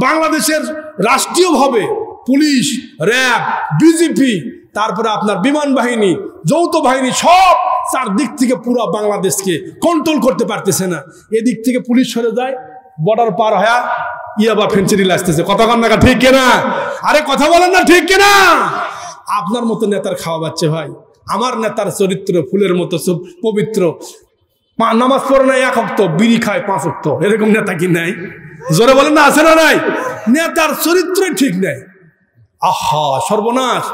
বাংলাদেশের রাষ্ট্রীয়ভাবে পুলিশ, র্যাব, বিজেপি, তারপরে আপনার বিমান বাহিনী, যৌথ বাহিনী, সব চারদিক থেকে পুরো বাংলাদেশকে কন্ট্রোল করতে পারতেছে না। এদিক থেকে পুলিশ সরে যায়, বর্ডার পার হয়ে ইয়াবা ফেন্সিডিল আসতেছে। কথা কন না ঠিক কিনা? আরে কথা বলেন না ঠিক কিনা? আপনার মতো নেতার খাওয়া বাচ্চে ভাই, আমার নেতার চরিত্র ফুলের মতো পবিত্র, নামাজ পড়ে না 1 ওয়াক্ত, বিড়ি খায় 5 ওয়াক্ত, এরকম নেতা কি নাই? জোরে বলেন না, আছে না নাই? নেতার চরিত্র ঠিক নাই। আহা সর্বনাশ,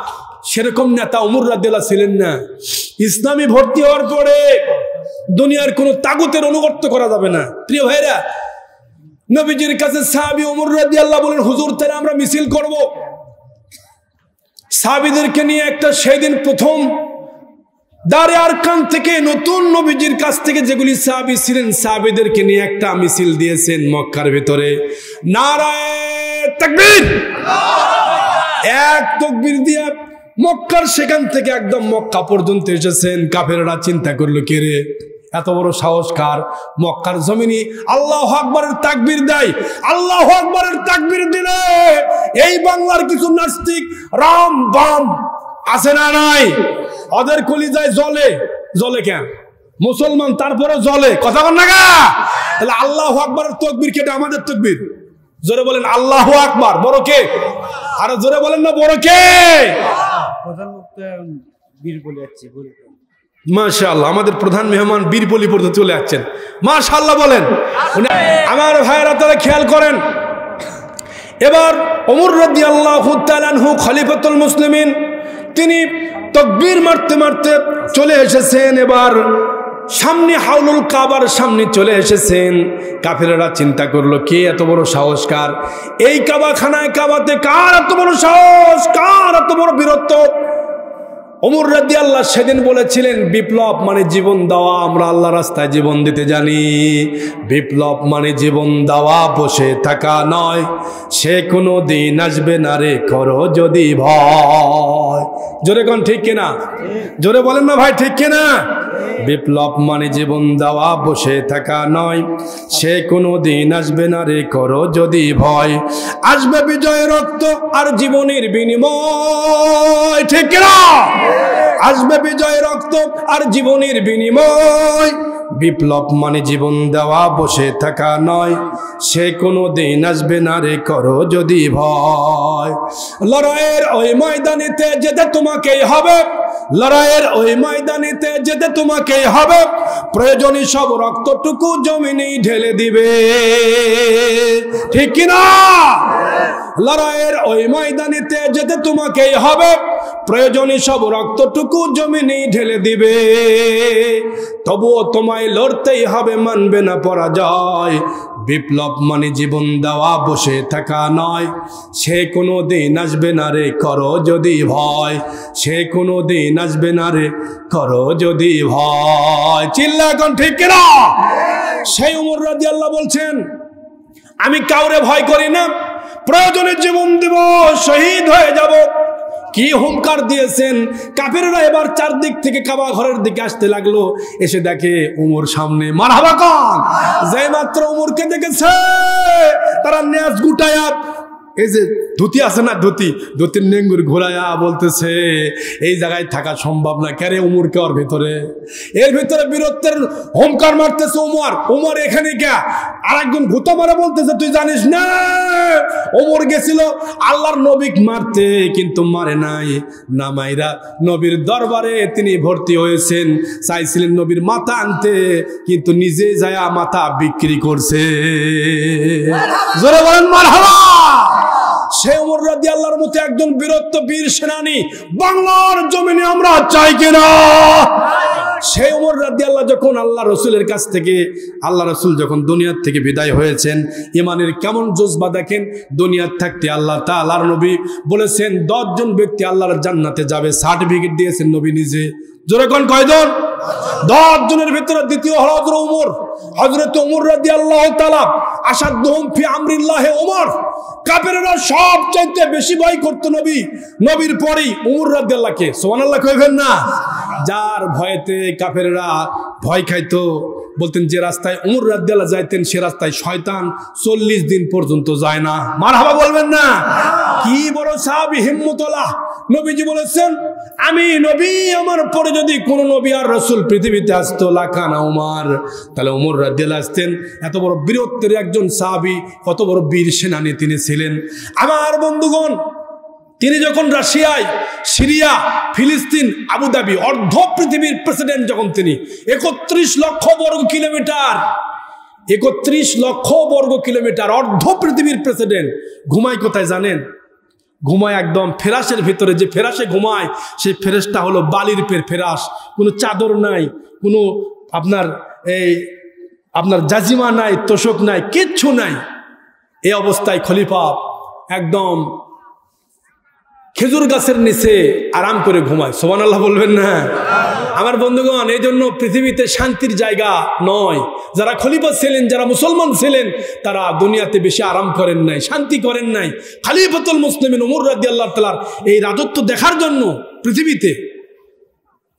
সেরকম নেতা ওমর রাদিয়াল্লাহু ছিলেন না। ইসলামী ভর্তি হওয়ার পরে দুনিয়ার কোন তাগুতের অনুগত্য করা যাবে না। প্রিয় ভাইরা, নবীজির কাছে সাহাবী ওমর রাদিয়াল্লাহু বলেন, হুজুর তাহলে আমরা মিছিল করব। সাহাবীদেরকে নিয়ে একটা সেদিন প্রথম দারে আরকাম থেকে নতুন নবীজির কাছ থেকে যেগুলি সাহাবী ছিলেন, সাহাবীদেরকে নিয়ে একটা মিছিল দিয়েছেন মক্কার ভিতরে। নারায়ে তাকবীর, এক তাকবীর দিয়ে মক্কার সেখান থেকে একদম মক্কা পর্যন্ত এসেছেন। কাফেররা চিন্তা করলো, কে রে এত বড় সাহস কার? মক্কার জমিনে আল্লাহু আকবারের তাকবীর দেয়। আল্লাহু আকবারের তাকবীর দিলে এই বাংলার কিছু নাস্তিক রাম বাম আছে না নাই? ওদের কলিজায় জ্বলে। জ্বলে কেন? মুসলমান তারপরে জ্বলে। কথা বল না গা? তাহলে আল্লাহু আকবারের তাকবীর কেটে আমাদের তাকবীর। জোরে বলেন আল্লাহু আকবার। বড় কে? আর জোরে বলেন না বড় কে? মাশাআল্লাহ, আমাদের প্রধান মেহমান বীরবলি পর্যন্ত চলে যাচ্ছেন। মাশাআল্লাহ বলেন। আমার ভাইরা তারা খেয়াল করেন, এবার ওমর রাদিয়াল্লাহু তাআলা আনহু খলিফাতুল মুসলিমিন, তিনি তাকবীর মারতে মারতে চলে এসেছেন। এবার সামনে হাউলুল কাবার সামনে চলে এসেছেন। কাফেররা চিন্তা করলো, কে এত বড় সাহসকার? এই কাবাখানায় কাবাতে কার এত বড় সাহস, কার এত বড় বীরত্ব? ওমর রাদিয়াল্লাহু সেদিন বলেছিলেন, বিপ্লব মানে জীবন দেওয়া, আমরা আল্লাহর রাস্তায় জীবন দিতে জানি। বিপ্লব মানে জীবন দেওয়া, বসে থাকা নয়। সে কোনো দিন আসবে না রে, করো যদি ভয়। জোরে কোন ঠিক কিনা? জোরে বলেন না ভাই, ঠিক কিনা? বিপ্লব মানে জীবন দেওয়া, বসে থাকা নয়। সে কোনো দিন আসবে না রে, করো যদি ভয়। আসবে বিজয়ের রক্ত আর জীবনের বিনিময়। ঠিক কিনা? আসবে বিজয় রক্ত আর জীবনের বিনিময়। বিপ্লব মানে জীবন দেওয়া, বসে থাকা নয়। সে কোনো দিন আসবে না রে, করো যদি ভয়। লড়াইয়ের ওই ময়দানেতে যেতে তোমাকেই হবে। লড়াইয়ের ওই ময়দানেতে যেতে তোমাকেই হবে। প্রয়োজনীয় সব রক্তটুকু জমিনেই ঢেলে দিবে। ঠিক কিনা? লড়াইয়ের ওই ময়দানেতে যেতে তোমাকেই হবে। প্রয়োজনীয় সব রক্তটুকু জমিনেই ঢেলে দিবে। তবুও তোমায় লড়তেই হবে, মানবে না পরাজয়। বিপ্লব মানে জীবন দেওয়া, বসে থাকা নয়। সে কোনো দিন আসবে না রে, করো যদি ভয়। সে কোনো দিন আসবে না রে, করো যদি ভয়। চিল্লা এখন ঠিক কিনা? সেই ওমর রাদিয়াল্লাহু বলছেন, আমি কাউরে ভয় করি না, প্রয়োজনে জীবন দেব, শহীদ হয়ে যাব। কি হুঙ্কার দিয়েছেন! কাফেররা এবার চারদিক থেকে কাবা ঘরের দিকে আসতে লাগলো। এসে দেখে ওমর সামনে। মারহাবা কন! যেই মাত্র ওমরকে দেখেছে, তারা নেজ গুটায়া, এই যে ধুতি আছে না, ধুতির নেঙ্গুর ঘোরায়া বলতেছে, এই জায়গায় থাকা সম্ভব না। কেরে ওমরকে ওর ভেতরে, এর ভিতরে বীরত্বের হুঙ্কার মারতেছে ওমর। ওমর এখানে কে? আর একজন ভূতা মারা বলতেছে, তুই জানিস না ওমর গেছিল আল্লাহর নবীকে মারতে, কিন্তু মারে নাই। না মাইরা নবীর দরবারে তিনি ভর্তি হয়েছেন। চাইছিলেন নবীর মাথা আনতে, কিন্তু নিজে যায় মাথা বিক্রি করছে। জোরে বলেন মারহাবা। সে ওমর রাদিয়াল্লাহুর মতো একজন বীরত্ব বীর সেনানী বাংলার জমিনে আমরা চাই কিনা? সেই ওমর রাদিয়াল্লাহু যখন আল্লাহ রসুলের কাছ থেকে আল্লাহ রসুল যখন দুনিয়ার থেকে বিদায় হয়েছেন, ইমানের কেমন জজবা দেখেন। দুনিয়ার থাকতে আল্লাহ তাআলার নবী বলেছেন 10 জন ব্যক্তি আল্লাহর জান্নাতে যাবে, সার্টিফিকেট দিয়েছেন নবী নিজে। জোরে কোন কয়জন? 10 জনের ভিতরে দ্বিতীয় হলো হযরত ওমর রাদিয়াল্লাহু তাআলা। আসাদুহুম ফি আমরিল্লাহি ওমর। কাফেররা সবচাইতে বেশি ভয় করত নবীর পরেই ওমর রাদিয়াল্লাহকে। সুবহানাল্লাহ কইবেন না? যার ভয়েতে কাফেররা ভয় খাইতো, বলতেন যে রাস্তায় ওমর রাদিয়াল্লাহু যাইতেন সে রাস্তায় শয়তান 40 দিন পর্যন্ত যায় না। মারহাবা বলবেন না? কি বড় সাহাবী হিম্মতুল্লাহ। নবীজি বলেছেন আমি নবী, আমার পরে যদি কোন নবী আর রাসূল পৃথিবীতে আসতো লাকানা ওমর, তাহলে ওমর রাদিয়াল্লাহু আসতেন। এত বড় বীরত্বের একজন সাহাবী, কত বড় বীর সেনানী তিনি ছিলেন। আমার বন্ধুগণ, তিনি যখন রাশিয়ায়, সিরিয়া, ফিলিস্তিন, আবুধাবি, অর্ধ পৃথিবীর প্রেসিডেন্ট যখন তিনি 31 লক্ষ বর্গ কিলোমিটার 31 লক্ষ বর্গ কিলোমিটার অর্ধ পৃথিবীর প্রেসিডেন্ট, ঘুমায় কোথায় জানেন? ঘুমায় একদম ফেরাসের ভিতরে। যে ফেরাসে ঘুমায় সেই ফেরাসটা হলো বালির ফেরাস, কোনো চাদর নাই, কোনো আপনার জাজিমা নাই, তোষক নাই, কিচ্ছু নাই। এই অবস্থায় খলিফা একদম খেজুর গাছের নিচে আরাম করে ঘুমায়। সুবহানাল্লাহ বলবেন না? আমার বন্ধুগণ, এই জন্য পৃথিবীতে শান্তির জায়গা নয়। যারা খলিফা ছিলেন, যারা মুসলমান ছিলেন, তারা দুনিয়াতে বেশি আরাম করেন নাই, শান্তি করেন নাই। খলিফাতুল মুসলিমিন ওমর রাদিয়াল্লাহু তাআলার এই রাজত্ব দেখার জন্য পৃথিবীতে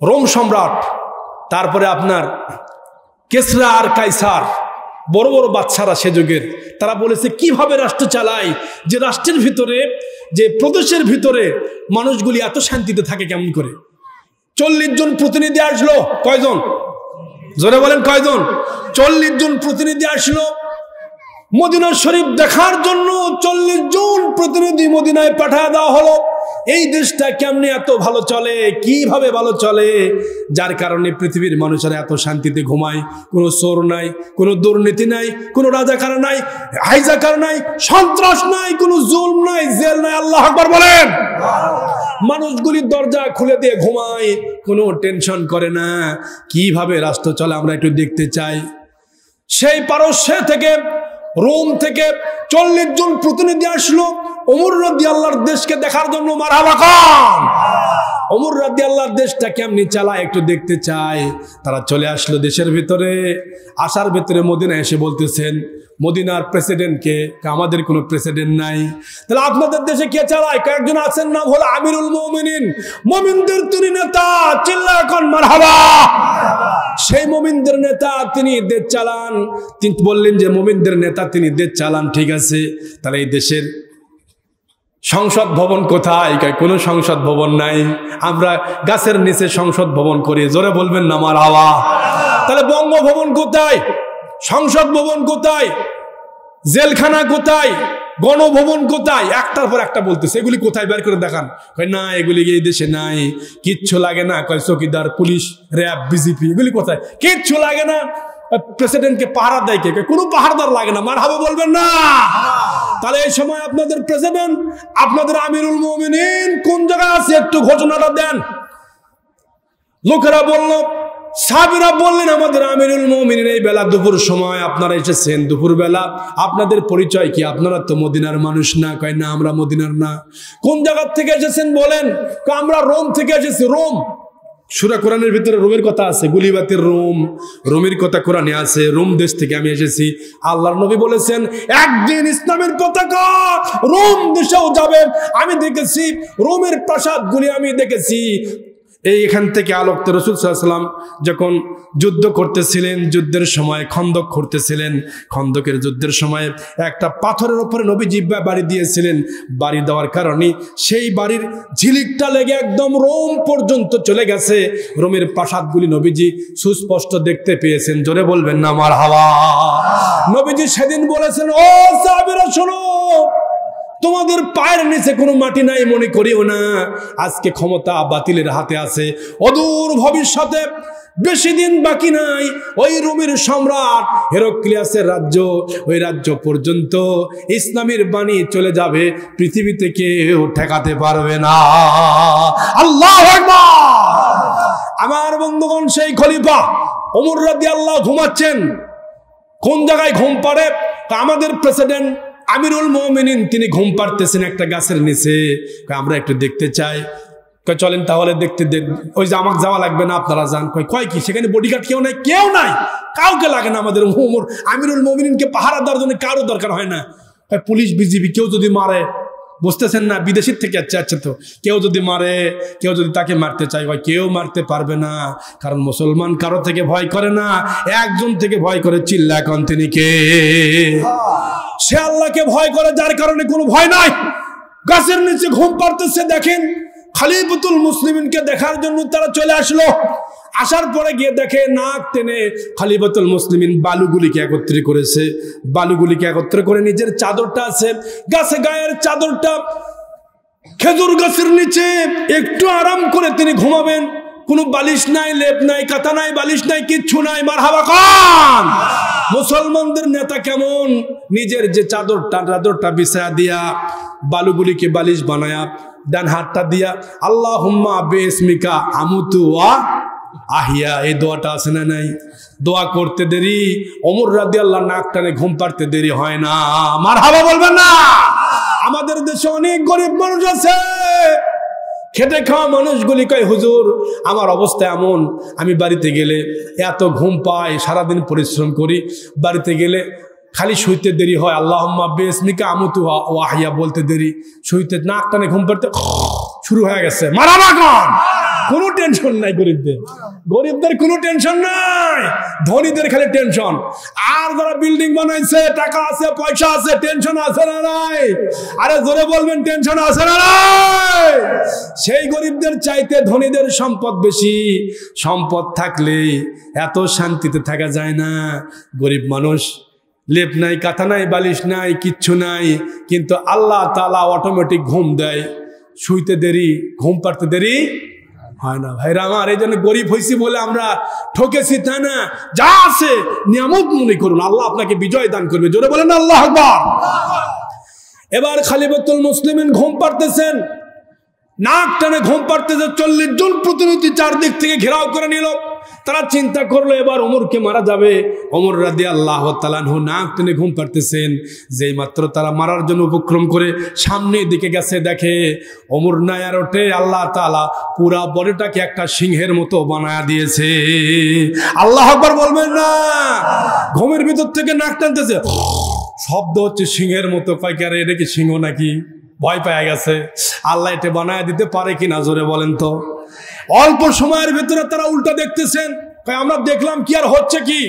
রোম সম্রাট, তারপরে আপনার কেসরা আর কাইসার, বড় বড় বাদশারা সে যুগের, তারা বলেছে কিভাবে রাষ্ট্র চালায়, যে রাষ্ট্রের ভিতরে, যে প্রদেশের ভিতরে মানুষগুলি এত শান্তিতে থাকে কেমন করে। 40 জন প্রতিনিধি আসলো। কয়জন? জোরে বলেন কয়জন? 40 জন প্রতিনিধি আসলো মদিনা শরীফ দেখার জন্য। 40 জন প্রতিনিধি মদিনায় পাঠিয়ে দেওয়া হলো। এই দেশটা কেমনে এত ভালো চলে, কিভাবে ভালো চলে, যার কারণে পৃথিবীর মানুষেরা এত শান্তিতে ঘুমায়। কোনো চোর নাই, কোনো দুর্নীতি নাই, কোনো রাজাকার নাই, হাইজাকার নাই, সন্ত্রাস নাই, কোনো জুলম নাই, জেল নাই। আল্লাহু আকবার বলেন। মানুষগুলি দরজা খুলে দিয়ে ঘুমায়, কোনো টেনশন করে না। কিভাবে রাষ্ট্র চলে আমরা একটু দেখতে চাই। সেই পারস্য থেকে, রোম থেকে 40 জন প্রতিনিধি আসলো ওমর রাদিয়াল্লাহর দেশকে দেখার জন্য। মারহাবা খান। ওমর রাদিয়াল্লাহর দেশটা কেমনি চালায় একটু দেখতে চাই। তারা চলে আসলো দেশের ভিতরে। আসার ভিতরে মদিনা এসে বলতেছেন মদিনার প্রেসিডেন্টকে, আমাদের কোনো প্রেসিডেন্ট নাই। তাহলে আপনাদের দেশে কে চালায়? কয়েকজন আছেন, নাম হলো আমিরুল মুমিনিন, মুমিনদের তিনি নেতা। চিল্লা এখন মারহাবা। সেই মুমিনদের নেতা, তিনি দেশ চালান। তিনি বললেন যে মুমিনদের নেতা, তিনি দেশ চালান, ঠিক আছে। তাহলে এই দেশের সংসদ ভবন কোথায়? কোনো সংসদ ভবন নাই, আমরা গাছের নিচে সংসদ ভবন করি। জোরে বলবেন না মারহাবা। তাহলে বঙ্গভবন কোথায়? সংসদ ভবন কোথায়? জেলখানা কোথায়? গণভবন কোথায়? একটার পর একটা বলতেছে, এগুলি কোথায় বের করে দেখান। না এগুলি এই দেশে নাই, কিচ্ছু লাগে না। কয় চৌকিদার, পুলিশ, র্যাব, বিজেপি, এগুলি কোথায়? কিচ্ছু লাগে না। প্রেসিডেন্টকে পাহারা দেয় কে? কোনো পাহারাদার লাগে না। মারহাবা বলবেন না? তাহলে এই সময় আপনাদের প্রেসিডেন্ট, আপনাদের আমিরুল মুমিনিন কোন জায়গায় আছে একটু ঘোষণাটা দেন। লোকেরা বলল, সাহাবীরা বললেন আমাদের আমিরুল মুমিনিন এই বেলা দুপুর সময় আপনারা এসেছেন, দুপুর বেলা। আপনাদের পরিচয় কি? আপনারা তো মদিনার মানুষ না। কয় না আমরা মদিনার না। কোন জায়গা থেকে এসেছেন বলেন? আমরা রোম থেকে এসেছি। রোম, সূরা কোরআনের ভিতরে রোমের কথা আছে, গুলিবাতের রোম, রোমের কথা কোরআনে আছে। রোম দেশ থেকে আমি এসেছি। আল্লাহর নবী বলেছেন একদিন ইসলামের পতাকা রোম দেশেও যাবে। আমি দেখেছি রোমের প্রাসাদগুলি, আমি দেখেছি। এখান থেকে আলোকিত রাসূল সাল্লাল্লাহু আলাইহি ওয়াসাল্লাম যখন যুদ্ধ করতেছিলেন, যুদ্ধের সময় খন্দক করতেছিলেন, খন্দকের যুদ্ধের সময় একটা পাথরের উপরে নবী জিহ্বা বাড়ি দিয়েছিলেন। বাড়ি দেওয়ার কারণে সেই বাড়ির ঝিলিকটা লেগে একদম রোম পর্যন্ত চলে গেছে। রোমের প্রাসাদগুলি নবীজি সুস্পষ্ট দেখতে পেয়েছেন। জোরে বলবেন না মারহাবা। নবীজি সেদিন বলেছেন, ও সাহাবীরা শোনো, তোমাদের পায়ের নিচে কোনো মাটি নাই মনে করিও না। আজকে ক্ষমতা বাতিলের হাতে আছে। অদূর ভবিষ্যতে, বেশি দিন বাকি নাই, ওই রোমের সম্রাট হেরাক্লিয়াসের রাজ্য, ওই রাজ্য পর্যন্ত ইসলামের বাণী চলে যাবে, পৃথিবীতে কেউ ঠেকাতে পারবে না। আল্লাহু আকবার। আমার বন্ধুগণ, সেই খলিফা ওমর রাদিয়াল্লাহু ঘুমাচ্ছেন। কোন জায়গায় ঘুম পাড়ে? আমাদের প্রেসিডেন্ট আমিরুল মুমিনিন তিনি ঘুম পাড়তেছেন একটা গাছের নিচে। আমরা একটু দেখতে চাই। চলেন তাহলে দেখতে দেন। ওই যে আমাকে যাওয়া লাগবে না, আপনারা যান। কয় কি সেখানে বডিগার্ড কেউ নাই? কেউ নাই, কাউকে লাগে না। আমাদের ওমর আমিরুল মুমিনিনকে পাহারা দেওয়ার জন্য কারো দরকার হয় না। পুলিশ বিজিবি কেউ যদি মারে, বুঝতেছেন না, বিদেশের থেকে আছে তো, কেউ যদি মারে, কেউ যদি তাকে মারতে চায়, কেউ মারতে পারবে না। কারণ মুসলমান কারো থেকে ভয় করে না, একজন থেকে ভয় করে। চিল্লা এখন তিনি কে? সে আল্লাহকে ভয় করে, যার কারণে কোনো ভয় নাই। গাছের নিচে ঘুম পাড়তেছে। দেখেন খলিফাতুল মুসলিমিনকে দেখার জন্য তারা চলে আসলো। আসার পরে গিয়ে দেখে নাক টেনে খলিফাতুল মুসলিমিন বালুগুলিকে একত্রে করেছে। বালুগুলিকে একত্রে করে নিজের চাদরটা আছে গাছে, গায়ের চাদরটা খেজুর গাছের নিচে একটু আরাম করে তিনি ঘুমাবেন। কোনো বালিশ নাই, লেপ নাই, কাঁথা নাই, বালিশ নাই, কিচ্ছু নাই। মারহাবা খান। মুসলমানদের নেতা কেমন? নিজের যে চাদরটা বিছায়া দিয়া বালুগুলিকে বালিশ বানায়া ডান হাতটা দিয়া আল্লাহুম্মা বিসমিকা আমুতু ওয়া আহিয়া, এই দোয়াটা আছে না নাই? দোয়া করতে দেরি ওমর রাদিয়াল্লাহু নাক টানে ঘুম পাড়তে দেরি হয় না। মারহাবা বলবেন না? আমাদের দেশে অনেক গরিব মানুষ আছে, খেটে খাওয়া মানুষগুলি কয় হুজুর আমার অবস্থা এমন, আমি বাড়িতে গেলে এত ঘুম পাই, সারাদিন পরিশ্রম করি, বাড়িতে গেলে খালি শুইতে দেরি হয়। আল্লাহুম্মা বিসমিকা আমুতু ওয়া আহিয়া বলতে দেরি, শুইতে নাক টানে ঘুম পাড়তে শুরু হয়ে গেছে। মারাবা কোন? কোনো টেনশন নাই গরিবদের কোনো টেনশন নাই, ধনীদের খালি টেনশন। আর যারা বিল্ডিং বানাইছে, টাকা আছে, পয়সা আছে, টেনশন আছে না নাই? আরে জোরে বলবেন, টেনশন আছে না নাই? সেই গরিবদের চাইতে ধনীদের সম্পদ বেশি। সম্পদ থাকলে এত শান্তিতে থাকা যায় না। গরিব মানুষ লেপ নাই, কাঁথা নাই, বালিশ নাই, কিচ্ছু নাই, কিন্তু আল্লাহ তাআলা অটোমেটিক ঘুম দেয়। শুইতে দেরি, ঘুম পাড়তে দেরি হয় না। ভাইরা আমার, এই জন্য গরিব হয়েছি বলে আমরা ঠকেছি তা না। যা আছে নিয়ামত মনে করুন, আল্লাহ আপনাকে বিজয় দান করবে। জোরে বলেন আল্লাহু আকবার। এবার খলিফাতুল মুসলিমিন ঘুম পাড়তেছেন, নাক টানে ঘুম পাড়তেছে। 40 জন প্রতিনিধি চারদিক থেকে ঘেরাও করে নিল। তারা চিন্তা করলো এবার ওমরকে মারা যাবে। ওমর রাদিয়াল্লাহু তাআলা আনহু নাক টেনে ঘুম পাড়তেছেন। যেই মাত্র তারা মারার জন্য উপক্রম করে সামনের দিকে গেছে, দেখে ওমর নায়ার ওঠে। আল্লাহ তাআলা পুরা বডিটাকে একটা সিংহের মতো বানায়া দিয়েছে। আল্লাহু আকবার বলবেন না? ঘুমের ভিতর থেকে নাক টানতেছে, শব্দ হচ্ছে সিংহের মতো। কয় কে, এটা কি সিংহ নাকি? ভয় পেয়ে গেছে। আল্লাহ এটা বানায় দিতে পারে কিনা জোরে বলেন তো? অল্প সময়ের ভিতরে তারা উল্টা দেখতেছেন। আমরা দেখলাম কি আর হচ্ছে কি?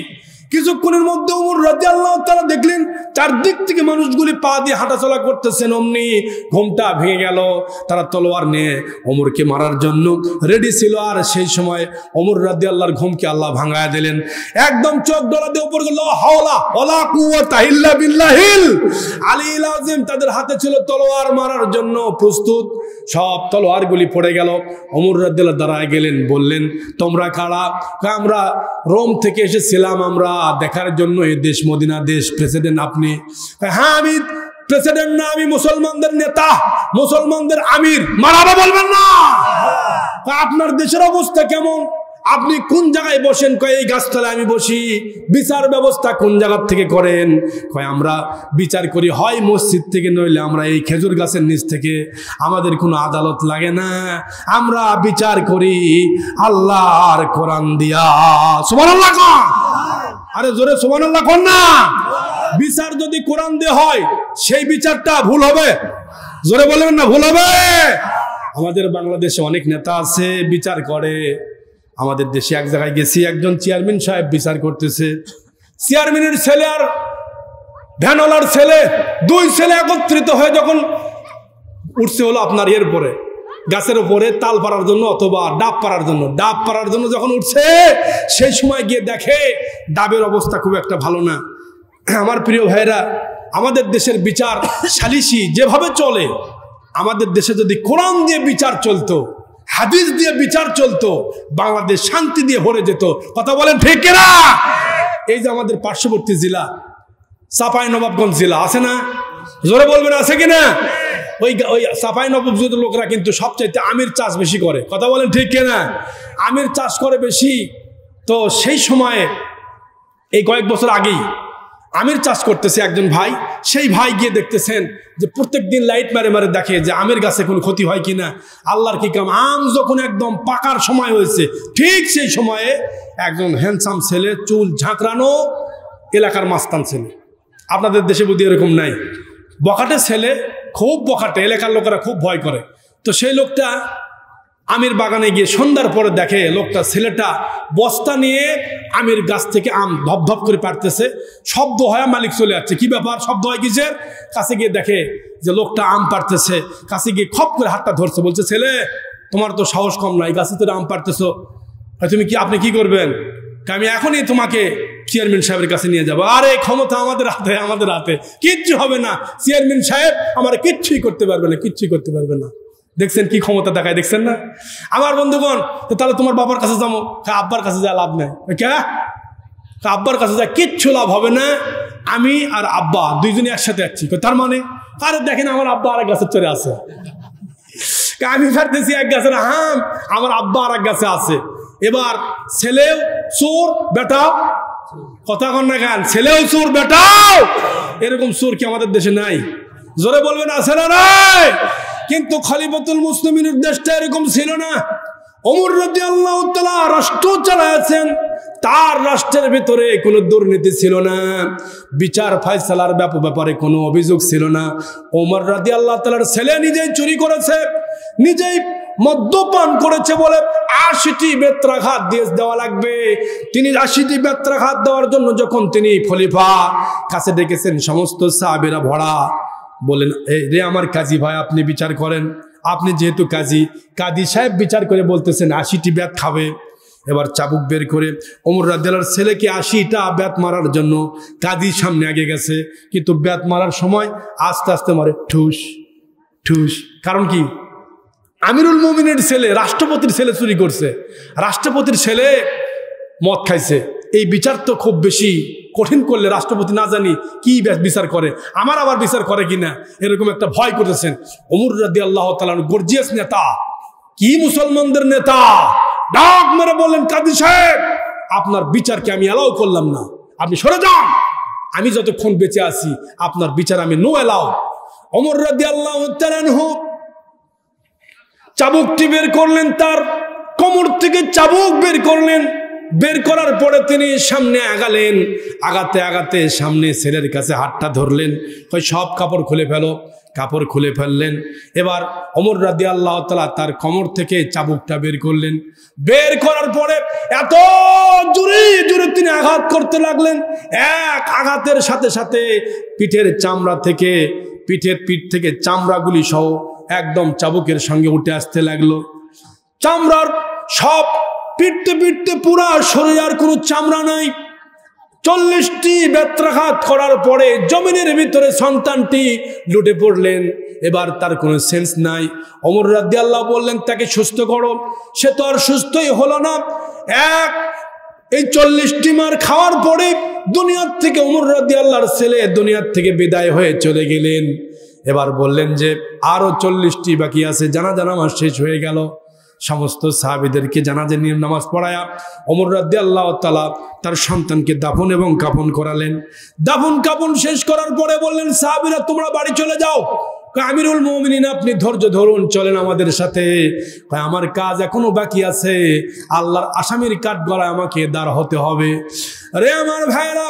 কিছুক্ষণের মধ্যে ওমর রাদিয়াল্লাহু তাআলা দেখলেন চারদিক থেকে মানুষগুলি পা দিয়ে হাঁটাচলা করতেছেন। অমনি ঘুমটা ভেঙে গেল। তারা তলোয়ার নিয়ে ওমরকে মারার জন্য রেডি ছিল। আর সেই সময় ওমর রাদিয়াল্লাহর ঘুমকে আল্লাহ ভাঙায়া দিলেন। একদম চোখ ডোলা দিয়ে উপর গেল। হাওলা ওয়ালা কুওয়াতা ইল্লা বিল্লাহিল আলিয়্যিল আযীম। তাদের হাতে ছিল তলোয়ার, মারার জন্য প্রস্তুত। সব তলোয়ারগুলি পড়ে গেল। ওমর রাদিয়াল্লাহু দাঁড়ায় গেলেন, বললেন তোমরা কারা? আমরা রোম থেকে এসেছিলাম আমরা দেখার জন্য এই দেশ, মদিনা দেশ। প্রেসিডেন্ট আপনি? হ্যাঁ, আমি প্রেসিডেন্ট না, আমি মুসলমানদের নেতা, মুসলমানদের আমির। মারাবা বলবেন না? আপনার দেশের অবস্থা কেমন? আপনি কোন জায়গায় বসেন? কয় এই গাছতলায় আমি বসি। বিচার ব্যবস্থা কোন জায়গা থেকে করেন? কয় আমরা বিচার করি হয় মসজিদ থেকে, নইলে আমরা এই খেজুর গাছের নিচ থেকে। আমাদের কোনো আদালত লাগে না, আমরা বিচার করি আল্লাহর কোরআন দিয়া। সুবহানাল্লাহ কোন? আরে জোরে সুবহানাল্লাহ কোন না? বিচার যদি কোরআন দিয়ে হয় সেই বিচারটা ভুল হবে? জোরে বলবেন না ভুল হবে? আমাদের বাংলাদেশে অনেক নেতা আছে বিচার করে। আমাদের দেশে এক জায়গায় গেছি, একজন চেয়ারম্যান সাহেব বিচার করতেছে। চেয়ারম্যানের ছেলে আর ভ্যানওয়ালার ছেলে, দুই ছেলে একত্রিত হয়ে যখন উঠছে হলো আপনার এর পরে গাছের উপরে তাল পাড়ার জন্য অথবা ডাব পাড়ার জন্য যখন উঠছে, সেই সময় গিয়ে দেখে ডাবের অবস্থা খুব একটা ভালো না। আমার প্রিয় ভাইরা, আমাদের দেশের বিচার সালিসি যেভাবে চলে, আমাদের দেশে যদি কোরআন দিয়ে বিচার চলতো, হাদিস দিয়ে বিচার চলতো, বাংলাদেশ শান্তি দিয়ে ভরে যেত। কথা বলেন ঠিক কিনা? এই যে আমাদের পার্শ্ববর্তী জেলা চাঁপাইনবাবগঞ্জ জেলা আছে না? জোরে বলবেন আছে কিনা? ওই ওই সাফাই নবাবগঞ্জের লোকরা কিন্তু সবচাইতে আমের চাষ বেশি করে, কথা বলেন ঠিক কিনা? আমের চাষ করে বেশি। তো সেই সময়ে এই কয়েক বছর আগেই আমের চাষ করতেছে একজন ভাই। সেই ভাই গিয়ে দেখতেছেন যে প্রত্যেক দিন লাইট মারে মারে দেখে যে আমের গাছে কোনো ক্ষতি হয় কিনা। আল্লাহর কি কাম, আম যখন একদম পাকার সময় হয়েছে ঠিক সেই সময়ে একজন হ্যান্ডসাম ছেলে, চুল ঝাঁকড়ানো, এলাকার মাস্তান ছেলে, আপনাদের দেশে বুদ্ধি এরকম নাই, বখাটে ছেলে, খুব বখাটে, এলাকার লোকেরা খুব ভয় করে। তো সেই লোকটা আমের বাগানে গিয়ে সন্ধ্যার পরে দেখে লোকটা, ছেলেটা বস্তা নিয়ে আমের গাছ থেকে আম ধপধপ করে পারতেছে, শব্দ হয়, মালিক চলে যাচ্ছে। কি ব্যাপার, শব্দ হয় কিসের? কাছে গিয়ে দেখে যে লোকটা আম পারতেছে, কাছে গিয়ে খপ করে হাতটা ধরছে, বলছে ছেলে তোমার তো সাহস কম নাই, গাছে তো আম পারতেছো, তুমি কি, আপনি কি করবেন? আমি এখনই তোমাকে চেয়ারম্যান সাহেবের কাছে নিয়ে যাবো। আরে ক্ষমতা আমাদের হাতে, আমাদের হাতে কিচ্ছু হবে না, চেয়ারম্যান সাহেব আমার কিচ্ছুই করতে পারবে না, কিচ্ছুই করতে পারবে না। দেখছেন কি ক্ষমতা দেখায়, দেখছেন না? আমার বন্ধুগণ, তো তাহলে তোমার বাবার কাছে যাবো, আব্বার কাছে যা লাভ নেই, কে আব্বার কাছে যা কিচ্ছু লাভ হবে না, আমি আর আব্বা দুইজনে একসাথে যাচ্ছি। তার মানে আরে দেখেন আমার আব্বা আর এক গাছের চড়ে আছে, আমি ফেরতেছি এক গাছের আম, আমার আব্বা আর এক গাছে আছে। এবার ছেলেও চোর বেটাও, কথা কন না কেন, ছেলেও চোর বেটাও, এরকম চোর কি আমাদের দেশে নাই? জোরে বলবেন আছে না নাই? কিন্তু খলিফাতুল মুসলিমিনের দেশটা এরকম ছিল না। ওমর রাদিয়াল্লাহু তাআলা রাষ্ট্র চালাচ্ছেন, তার রাষ্ট্রের ভিতরে কোনো দুর্নীতি ছিল না, বিচার ফয়সালার ব্যাপারে কোনো অভিযোগ ছিল না। ওমর রাদিয়াল্লাহু তাআলার ছেলে নিজেই চুরি করেছে, নিজেই মদ্যপান করেছে বলে ৮০টি বেত্রাঘাত দিয়ে দেওয়া লাগবে। তিনি ৮০টি বেত্রাঘাত দেওয়ার জন্য যখন তিনি খলিফা কাছে ডেকেছেন, সমস্ত সাহাবীরা ভরা, বলেন রে আমার কাজী ভাই আপনি বিচার করেন, আপনি যেহেতু কাজী সাহেব বিচার করে বলতেছেন ৮০টি বেত খাবে। এবার চাবুক বের করে ওমর রাদিয়াল্লাহু ছেলেকে ৮০টা বেত মারার জন্য কাজীর সামনে আগে গেছে, কিন্তু বেত মারার সময় আস্তে আস্তে মারে, ঠুস ঠুস। কারণ কি, আমিরুল মুমিনের ছেলে, রাষ্ট্রপতির ছেলে চুরি করছে, রাষ্ট্রপতির ছেলে মদ খাইছে, এই বিচার তো খুব বেশি কঠিন করলে রাষ্ট্রপতি না জানি কি বিচার করে, আমার আবার বিচার করে কিনা, এরকম একটা ভয় করতেছেন। ওমর রাদিয়াল্লাহু তাআলা গর্জিয়াস নেতা, কি মুসলমানদের নেতা, ডাক মেরে বললেন কাজী সাহেব আপনার বিচারকে আমি অ্যালাউ করলাম না, আপনি সরে যান, আমি যতক্ষণ বেঁচে আছি আপনার বিচার আমি নো অ্যালাউ। ওমর রাদিয়াল্লাহু তাআলা চাবুকটি বের করলেন, তার কোমর থেকে চাবুক বের করলেন, বের করার পরে তিনি সামনে আগালেন, আগাতে আগাতে সামনে ছেলের কাছে হাতটা ধরলেন, কই সব কাপড় খুলে ফেলো, কাপড় খুলে ফেললেন। এবার ওমর রাদিয়াল্লাহু তাআলা তার কোমর থেকে চাবুকটা বের করলেন, বের করার পরে এত জোরে জোরে তিনি আঘাত করতে লাগলেন, এক আঘাতের সাথে সাথে পিঠের চামড়া থেকে, পিঠ থেকে চামড়াগুলি সহ একদম চাবুকের সঙ্গে উঠে আসতে লাগলো। চামড়ার সব পিটতে পিটতে পুরা শরীরে আর কোনো চামড়া নাই। ৪০টি বেত্রাঘাত করার পরে জমিনের ভিতরে সন্তানটি লুটে পড়লেন, এবার তার কোনো সেন্স নাই। ওমর রাদিয়াল্লাহু বললেন তাকে সুস্থ করো, সে তো আর সুস্থই হলো না। এই ৪০টি মার খাওয়ার পরে দুনিয়ার থেকে ওমর রাদিয়াল্লাহর ছেলে দুনিয়ার থেকে বিদায় হয়ে চলে গেলেন। এবার বললেন যে আরো ৪০টি বাকি আছে, জানাজা নামাজ শেষ হয়ে গেল। সমস্ত সাহাবীদেরকে জানাজা নিয়ে নামাজ পড়ায়া ওমর রাদিয়াল্লাহু তাআলা তার সন্তানকে দাফন এবং কাফন করালেন। দাফন কাফন শেষ করার পরে বললেন সাহাবীরা তোমরা বাড়ি চলে যাও। আমিরুল মুমিনিন আপনি ধৈর্য ধরুন, চলেন আমাদের সাথে, আমার কাজ এখনো বাকি আছে, আল্লাহর আসামির কাঠগড়ায় আমাকে দাঁড় হতে হবে। রে আমার ভাইরা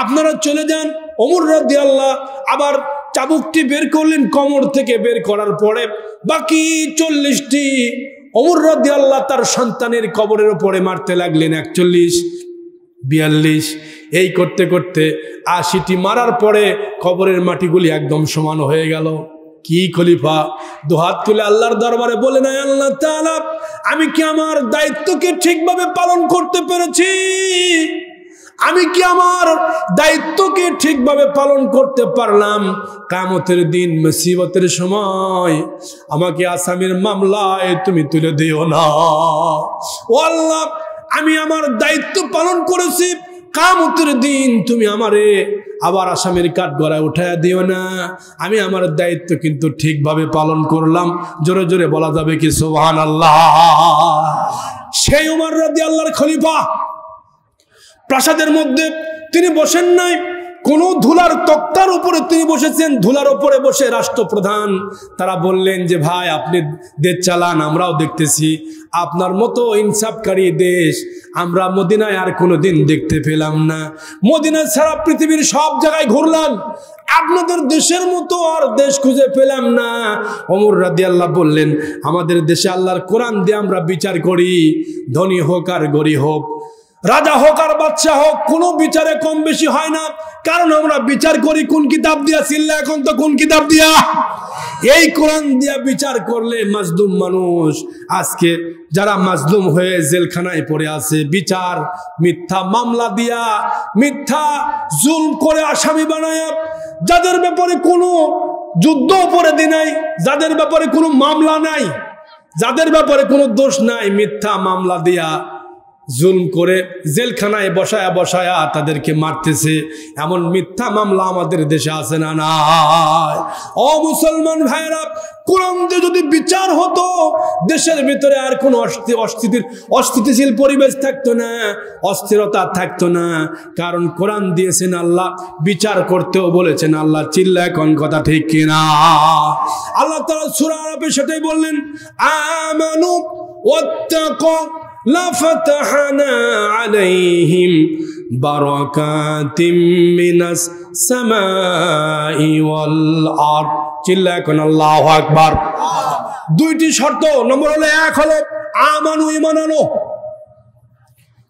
আপনারা চলে যান। ওমর রাদিয়াল্লাহু আবার চাবুকটি বের করলেন, কোমর থেকে বের করার পরে বাকি ৪০টি ওমর রাদিয়াল্লাহু তার সন্তানের কবরের উপরে মারতে লাগলেন। ৪১, ৪২, এই করতে করতে ৮০টি মারার পরে কবরের মাটিগুলি একদম সমান হয়ে গেল। কি খলিফা দুহাত তুলে আল্লাহর দরবারে বলে নাই, আল্লাহ তাআলা আমি কি আমার দায়িত্বকে ঠিকভাবে পালন করতে পেরেছি? আমি কি আমার দায়িত্বকে ঠিকভাবে পালন করতে পারলাম? কিয়ামতের দিন মুসিবতের সময় আমাকে আসামির মামলায় তুমি তুলে দিও না। ও আল্লাহ আমি আমার দায়িত্ব পালন করেছি, কিয়ামতের দিন তুমি আমারে আবার আসামির কাঠগড়ায় উঠায়া দিও না। আমি আমার দায়িত্ব কিন্তু ঠিকভাবে পালন করলাম। জোরে জোরে বলা যাবে কি সুবহানাল্লাহ। সেই উমর রাদিয়াল্লাহর খলিফা প্রাসাদের মধ্যে তিনি বসেন নাই, কোন ধুলার তক্তার উপরে তিনি বসেছেন। ধুলার উপরে বসে রাষ্ট্রপ্রধান তারা বললেন যে ভাই আপনি দেশ চালান, আমরাও দেখতেছি আপনার মতো ইনসাফকারী দেশ আমরা মদিনায় আর কোনোদিন দেখতে পেলাম না। মদিনায় সারা পৃথিবীর সব জায়গায় ঘুরলাম, আপনাদের দেশের মতো আর দেশ খুঁজে পেলাম না। ওমর রাদিয়াল্লাহু বললেন আমাদের দেশে আল্লাহর কোরআন দিয়ে আমরা বিচার করি, ধনী হোক আর গরিব হোক, রাজা হোক আর বাদশা হোক, কোনো বিচারে কম বেশি হয় না। কারণ আমরা বিচার করি কোন কিতাব দিয়া? সিল্লা এখন তো কোন কিতাব দিয়া? এই কোরআন দিয়া বিচার করলে মাজলুম মানুষ, আজকে যারা মাজলুম হয়ে জেলখানায় পড়ে আছে, বিচার মিথ্যা মামলা দিয়া মিথ্যা জুলম করে আসামি বানায়, যাদের ব্যাপারে কোনো যুদ্ধ অপরাধী নাই, যাদের ব্যাপারে কোনো মামলা নাই, যাদের ব্যাপারে কোনো দোষ নাই, মিথ্যা মামলা দিয়া জুলম করে জেলখানায় বসায়া বসায়া তাদেরকে মারতেছে। এমন মিথ্যা মামলা আমাদের দেশে আছে না নাই? ও মুসলমান ভাইরা, কোরআন দিয়ে যদি বিচার হতো দেশের ভিতরে আর কোনো অস্থিতিশীল পরিবেশ থাকতো না, অস্থিরতা থাকতো না। কারণ কোরআন দিয়েছেন আল্লাহ, বিচার করতেও বলেছেন আল্লাহ। চিল্লায় কোন কথা ঠিক কিনা? আল্লাহ তাআলা সূরা আরাফে সেটাই বললেন, আমানু ওয়াত্তাকু লাফাতাহনা আলাইহিম বারাকাতিম মিনাস সামাই ওয়াল আরদ। চিল্লায় কোন আল্লাহু আকবার। দুইটি শর্ত, নম্বর হলো এক হলো আমানু, ঈমান আনো।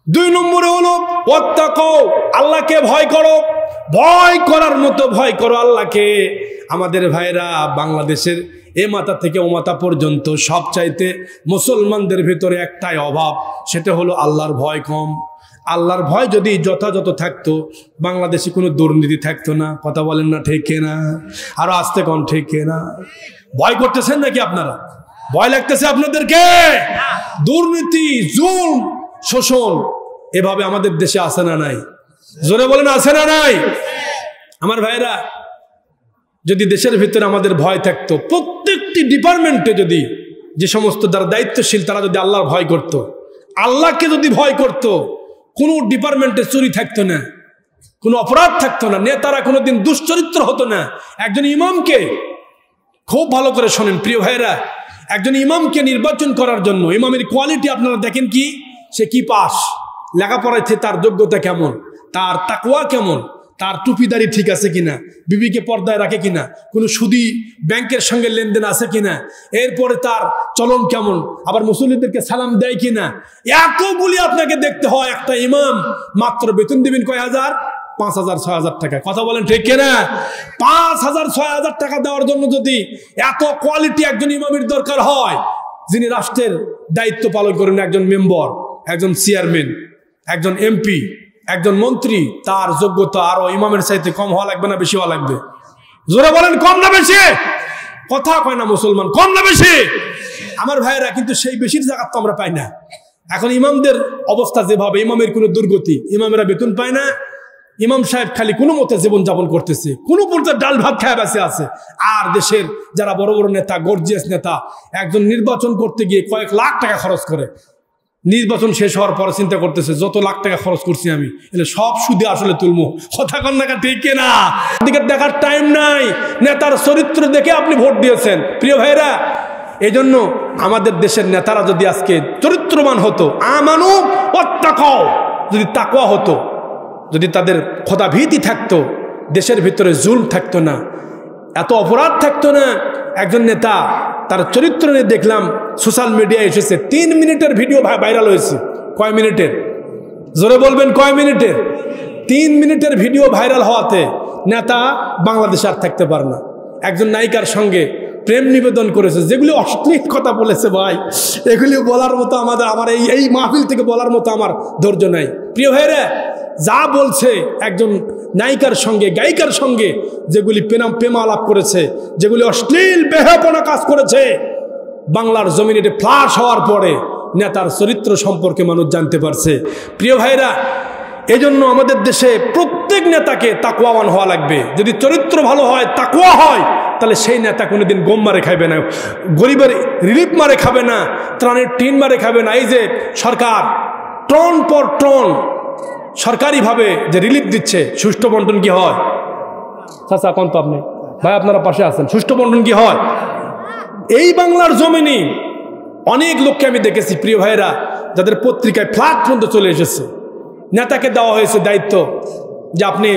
দুই নম্বরে হলো ওয়াত্তাকু, আল্লাহকে ভয় করো। ভয় করার মতো ভয় করো আল্লাহকে। আমাদের ভাইরা বাংলাদেশের এ মাথা থেকে ও মাথা পর্যন্ত সব চাইতে মুসলমানদের ভিতরে একটাই অভাব, সেটা হলো আল্লাহর ভয় কম। আল্লাহর ভয় যদি যথাযথ থাকতো বাংলাদেশে কোনো দুর্নীতি থাকতো না। কথা বলেন না ঠিক না? আরো আসতে কম ঠিক না? ভয় করতেছেন নাকি আপনারা? ভয় লাগতেছে আপনাদেরকে? দুর্নীতি, জুলম, শোষণ এভাবে আমাদের দেশে আসে না নাই? জোরে বলেন আসে না নাই? আমার ভাইরা, যদি দেশের ভিতরে আমাদের ভয় থাকতো, প্রত্যেকটি ডিপার্টমেন্টে যদি যে সমস্ত যারা দায়িত্বশীল তারা যদি আল্লাহর ভয় করত, আল্লাহকে যদি ভয় করত, কোনো ডিপার্টমেন্টে চুরি থাকতো না, কোনো অপরাধ থাকতো না, নেতারা কোনোদিন দুশ্চরিত্র হতো না। একজন ইমামকে, খুব ভালো করে শোনেন প্রিয় ভাইরা, একজন ইমামকে নির্বাচন করার জন্য ইমামের কোয়ালিটি আপনারা দেখেন কি? সে কি পাস, লেখাপড়ায় তার যোগ্যতা কেমন, তার তাকওয়া কেমন, তার টুপিদারি ঠিক আছে কিনা, বিবিকে পর্দায় রাখে কিনা, কোনো সুদী ব্যাংকের সঙ্গে লেনদেন আছে কিনা, এরপরে তার চলন কেমন, আবার মুসল্লিদেরকে সালাম দেয় কিনা, এতগুলি আপনাকে দেখতে হয়। একটা ইমাম মাত্র বেতন দিবেন কয় হাজার? 5,000 6,000 টাকা। কথা বলেন ঠিক কিনা? 5,000 6,000 টাকা দেওয়ার জন্য যদি এত কোয়ালিটি একজন ইমামের দরকার হয়, যিনি রাষ্ট্রের দায়িত্ব পালন করেন, একজন মেম্বার, একজন চেয়ারম্যান, একজন এমপি, একজন মন্ত্রী, তার যোগ্যতা আরো ইমামের চাইতে কম হওয়া লাগবে না বেশি হওয়া লাগবে? জোরে বলেন, কম না বেশি? কথা কয় না মুসলমান, কম না বেশি? আমার ভাইয়েরা, কিন্তু সেই বেশির জায়গা তো আমরা পাই না। এখন ইমামদের অবস্থা যেভাবে, ইমামের কোনো দুর্গতি, ইমামেরা বেতন পায় না, ইমাম সাহেব খালি কোনো মতে জীবনযাপন করতেছে, কোনো পর্যায়ে ডাল ভাত খায় বেঁচে আছে। আর দেশের যারা বড় বড় নেতা, গর্জিয়াস নেতা, একজন নির্বাচন করতে গিয়ে কয়েক লাখ টাকা খরচ করে, নির্বাচন শেষ হওয়ার পরে চিন্তা করতেছে যত লাখ টাকা খরচ করছি আমি, এলে সব সুদে আসলে তুলবো। কথা কন না ঠিক না? দিকে দেখার টাইম নাই, নেতার চরিত্র দেখে আপনি ভোট দিয়েছেন। প্রিয় ভাইরা, এই জন্য আমাদের দেশের নেতারা যদি আজকে চরিত্রবান হতো, আমানু ওয়াত্তাকাও, যদি তাকওয়া হতো, যদি তাদের খোদাভীতি থাকতো, দেশের ভিতরে জুলম থাকতো না, এত অপরাধ থাকতো না। একজন নেতা, তার চরিত্র নিয়ে দেখলাম সোশ্যাল মিডিয়ায় এসেছে, 3 মিনিটের ভিডিও ভাইরাল হয়েছে। কয় মিনিটের? জোরে বলবেন, কয় মিনিটের? 3 মিনিটের ভিডিও ভাইরাল হওয়াতে নেতা বাংলাদেশে আর থাকতে পারে না। একজন নায়িকার সঙ্গে প্রেম নিবেদন করেছে, যেগুলি অশ্লীল কথা বলেছে ভাই, এগুলি বলার মতো আমার এই মাহফিল থেকে বলার মতো আমার ধৈর্য নাই। প্রিয় ভাইরা, যা বলছে একজন নায়িকার সঙ্গে, গায়িকার সঙ্গে যেগুলি প্রেমালাপ করেছে, যেগুলি অশ্লীল বেহাপনা কাজ করেছে, বাংলার জমিনে ফ্লাশ হওয়ার পরে নেতার চরিত্র সম্পর্কে মানুষ জানতে পারছে। প্রিয় ভাইরা, এই জন্য আমাদের দেশে প্রত্যেক নেতাকে তাকওয়াবান হওয়া লাগবে। যদি চরিত্র ভালো হয়, তাকওয়া হয়, তাহলে সেই নেতা কোনোদিন গম মারে খাবে না, গরিবের রিলিফ মারে খাবে না, ত্রাণের টিন মারে খাবে না। এই যে সরকার টন পর টন সরকারিভাবে যে রিলিফ দিচ্ছে, সুষ্ঠু বন্টন কি হয়? চাচা কোন তো আপনি ভাই, আপনারা পাশে আছেন, সুষ্ঠু বন্টন কি হয়? এই বাংলার জমিনে অনেক লোককে আমি দেখেছি প্রিয় ভাইরা, যাদের পত্রিকায় ফ্ল্যাট পর্যন্ত চলে এসেছে। নেতাকে দেওয়া হয়েছে দায়িত্ব যে আপনি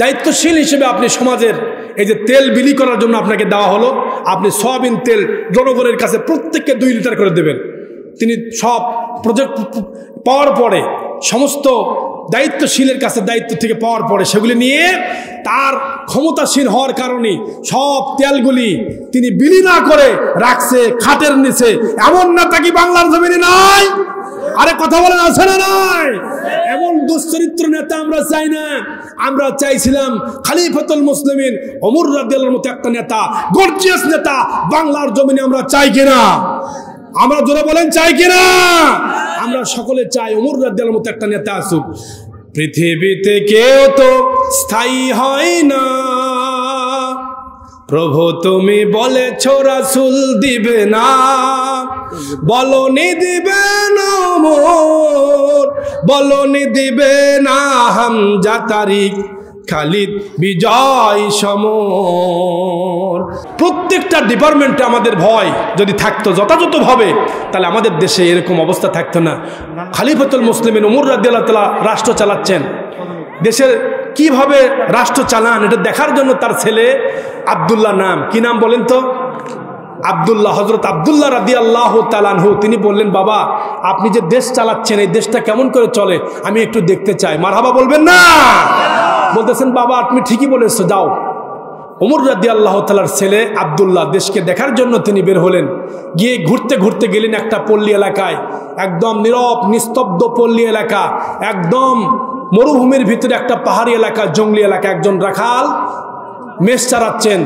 দায়িত্বশীল হিসেবে আপনি সমাজের এই যে তেল বিলি করার জন্য আপনাকে দেওয়া হলো, আপনি সয়াবিন তেল জনগণের কাছে প্রত্যেককে 2 লিটার করে দেবেন। তিনি সব প্রজেক্ট পাওয়ার পরে, সমস্ত দায়িত্বশীলের কাছে দায়িত্ব থেকে পাওয়ার পরে সেগুলি নিয়ে তার ক্ষমতাসীন হওয়ার কারণে সব তেলগুলি তিনি বিলি না করে রাখছে খাটের নিচে। এমন নেতা কি বাংলার জমিনে নাই? আরে কথা বলেন, আছে না নাই? এমন দুশ্চরিত্র নেতা আমরা চাই না। আমরা চাইছিলাম খলিফাতুল মুসলিমিন ওমর রাদিয়াল্লাহু মতো একটা নেতা, গর্জিয়াস নেতা বাংলার জমিনে আমরা চাই কিনা? আমরা জোরে বলেন চাই কিনা? আমরা সকলে চাই ওমর রাদিয়াল্লাহু মতো একটা নেতা আসুক। পৃথিবীতে কেউ তো স্থায়ী হয় না, প্রভু তুমি বলেছ রাসূল দিবে না, বলনি দিবে না ওমর, বলনি দিবে না হামজা, তারিক, খালিদ, বিজয়, সমর। প্রত্যেকটা ডিপার্টমেন্টে আমাদের ভয় যদি থাকতো যথাযথভাবে, তাহলে আমাদের দেশে এরকম অবস্থা থাকতো না। খলিফাতুল মুসলিমিন ওমর রাদিয়াল্লাহু তাআলা রাষ্ট্র চালাচ্ছেন, দেশের কিভাবে রাষ্ট্র চালান এটা দেখার জন্য তার ছেলে আব্দুল্লাহ, নাম কি নাম বলেন তো? আব্দুল্লাহ, হযরত আব্দুল্লাহ রাদিয়াল্লাহু তাআলা আনহু, তিনি বললেন বাবা আপনি যে দেশ চালাচ্ছেন এই দেশটা কেমন করে চলে আমি একটু দেখতে চাই। মারহাবা বলবেন না? বলতেছেন বাবা তুমি ঠিকই বলেছো, যাও। ওমর রাদিয়াল্লাহু তাআলার ছেলে আব্দুল্লাহ দেশকে দেখার জন্য তিনি বের হলেন। গিয়ে ঘুরতে ঘুরতে গেলেন একটা পল্লী এলাকায়, একদম নীরব নিস্তব্ধ পল্লী এলাকা, একদম মরুভূমির ভিতরে একটা পাহাড়ি এলাকা, জঙ্গলি এলাকা। একজন রাখাল মেষ চারাচ্ছেন,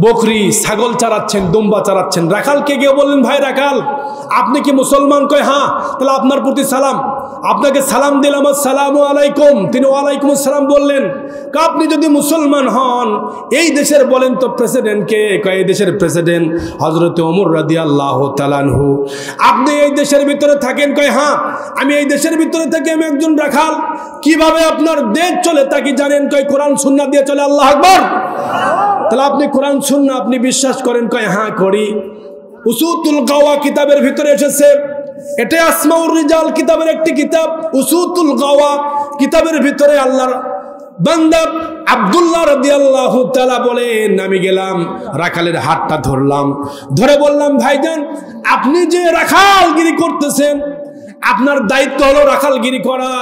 বকরি ছাগল চারাচ্ছেন, দুম্বা চারাচ্ছেন। রাখালকে গিয়ে বললেন ভাই রাখাল আপনি কি মুসলমান? কয় হ্যাঁ। তাহলে আপনার প্রতি সালাম, আপনাকে সালাম দিলাম, আসসালামু আলাইকুম। তিনি ওয়ালাইকুম আসসালাম বললেন। আপনি যদি মুসলমান হন এই দেশের বলেন তো প্রেসিডেন্ট কে? কয় এই দেশের প্রেসিডেন্ট হযরত ওমর রাদিয়াল্লাহু তাআলা আনহু। আপনি এই দেশের ভিতরে থাকেন? কয় হ্যাঁ আমি এই দেশের ভিতরে থাকি, আমি একজন রাখাল। কিভাবে আপনার দেশ চলে তা কি জানেন? কয় কোরআন সুন্নাহ দিয়ে চলে। আল্লাহু আকবার। তাহলে আপনি কোরআন সুন্নাহ আপনি বিশ্বাস করেন? কয় হ্যাঁ করি। উসুতুল গাওয়া কিতাবের ভিতরে এসেছে, এটা আসমাউর রিজাল কিতাবের একটি কিতাব। উসুতুল গাওয়া কিতাবের ভিতরে আল্লাহর বান্দা আব্দুল্লাহ রাদিয়াল্লাহু তাআলা বলেন আমি গেলাম রাখালের হাতটা ধরলাম, ধরে বললাম ভাইজান আপনি যে রাখালগিরি করতেছেন, আপনার দায়িত্ব হলো রাখালগিরি করা।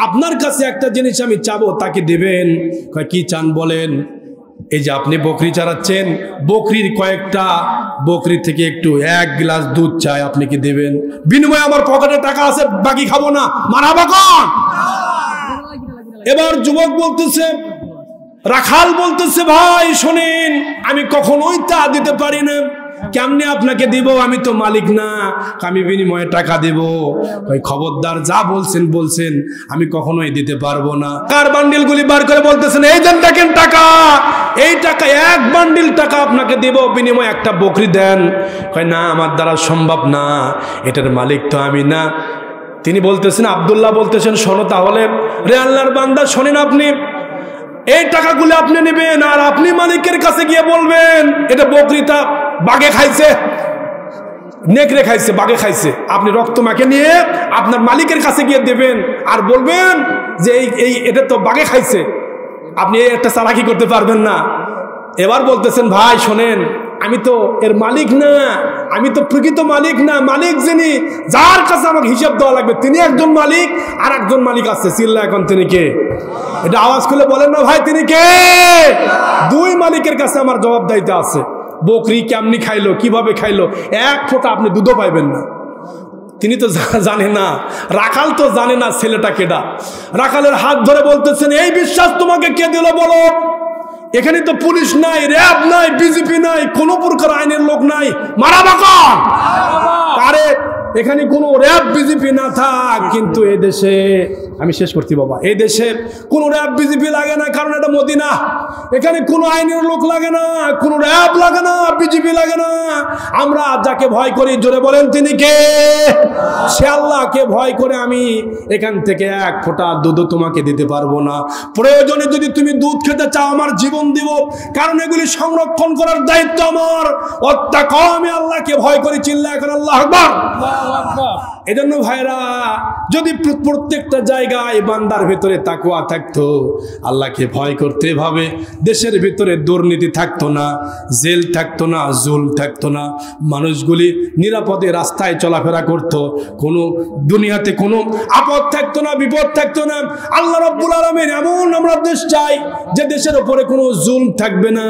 আপনার কাছে একটা জিনিস আমি চাবো, তাকে দিবেন। কয় কি চান বলেন? এই যে আপনি বকরি চারাচ্ছেন, বকরির কয়েকটা বকরি থেকে একটু 1 গ্লাস দুধ চাই, আপনি কি দেবেন? বিনিময়ে আমার পকেটে টাকা আছে, বাকি খাবো না। মারহাবা কোন? এবার যুবক বলতেছে, রাখাল বলতেছে ভাই শোনেন আমি কখনোই তা দিতে পারি না। কেমনে আপনাকে দিব? আমি তো মালিক না, আমি বিনিময়ে টাকা দেব। ভাই খবরদার, যা বলছেন বলছেন, আমি কখনোই দিতে পারবো না। কার বান্ডিল গুলি বার করে বলতেছেন এই দেন দেখেন টাকা, এই টাকা 1 বান্ডিল টাকা আপনাকে দেব, বিনিময়ে একটা বকরি দেন। কয় না আমার দ্বারা সম্ভব না, এটার মালিক তো আমি না। তিনি বলতেছেন, আব্দুল্লাহ বলতেছেন শোনো তাহলে রে আল্লাহর বান্দা শোনেন, আপনি এই টাকাগুলো আপনি নেবেন আর আপনি মালিকের কাছে গিয়ে বলবেন এটা বকরিটা বাঘে খাইছে, নেকড়ে খাইছে, বাঘে খাইছে। আপনি রক্ত মাখে নিয়ে আপনার মালিকের কাছে গিয়ে দেবেন আর বলবেন যে এই এটা তো বাঘে খাইছে। আপনি একটা চালাকি করতে পারবেন না। এবার বলতেছেন ভাই শোনেন আমি তো এর মালিক না, আমি তো প্রকৃত মালিক না। মালিক যিনি, যার কাছে আমাকে হিসাব দেওয়া লাগবে তিনি একজন মালিক, আর একজন মালিক আছে। চিল্লা এখন তিনি কে? এটা আওয়াজ খুলে বলেন না ভাই তিনি কে? 2 মালিকের কাছে আমার জবাবদাহিতা আছে। বকরি কেমনি খাইলো, কিভাবে খাইলো, 1 ফোঁটা আপনি দুধও পাইবেন না। তিনি তো জানে না, রাখাল তো জানে না ছেলেটা কেডা। রাখালের হাত ধরে বলতেছেন এই বিশ্বাস তোমাকে কে দিল বলো? এখানে তো পুলিশ নাই, র্যাব নাই, বিজেপি নাই, কোন প্রকার আইনের লোক নাই। মারাবা কোন? আরে এখানে কোনো র্যাব বিজেপি না থাক, কিন্তু এই দেশে আমি শেষ করছি বাবা, এই দেশে কোনো র্যাব বিজেপি লাগে না, কারণ এটা মদিনা। এখানে কোনো আইনের লোক লাগে না, কোনো র্যাব লাগে না, বিজেপি লাগে না। আমরা যাকে ভয় করি, জোরে বলেন তিনি কে? সে আল্লাহকে ভয় করে আমি এখান থেকে এক ফোঁটা দুধ তোমাকে দিতে পারবো না। প্রয়োজনে যদি তুমি দুধ খেতে চাও আমার জীবন দিব, কারণ এগুলি সংরক্ষণ করার দায়িত্ব আমার। অত্যাকম আমি আল্লাহকে ভয় করি, চিল্লা এখন আল্লাহু আকবার। এজন্য ভাইরা, যদি প্রত্যেকটা জায়গায় বান্দার ভিতরে তাকওয়া থাকতো, আল্লাহকে ভয় করতে ভাবে, দেশের ভিতরে দুর্নীতি থাকতো না, জেল থাকতো না, জুল থাকতো না, মানুষগুলি নিরাপদে রাস্তায় চলাফেরা করতো, কোনো দুনিয়াতে কোনো আপদ থাকতো না, বিপদ থাকতো না। আল্লাহ রাব্বুল আলামিন এমন আমরা দেশ চাই যে দেশের উপরে কোনো জুল থাকবে না,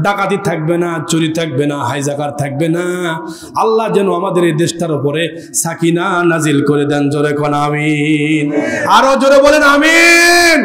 ডাকাতি থাকবে না, চুরি থাকবে না, হাইজাকার থাকবে না। আল্লাহ যেন আমাদের এই দেশটার উপরে সাকিনা নাজিল করে দেন, জোরে কোন আমিন। আরো জোরে বলেন আমিন।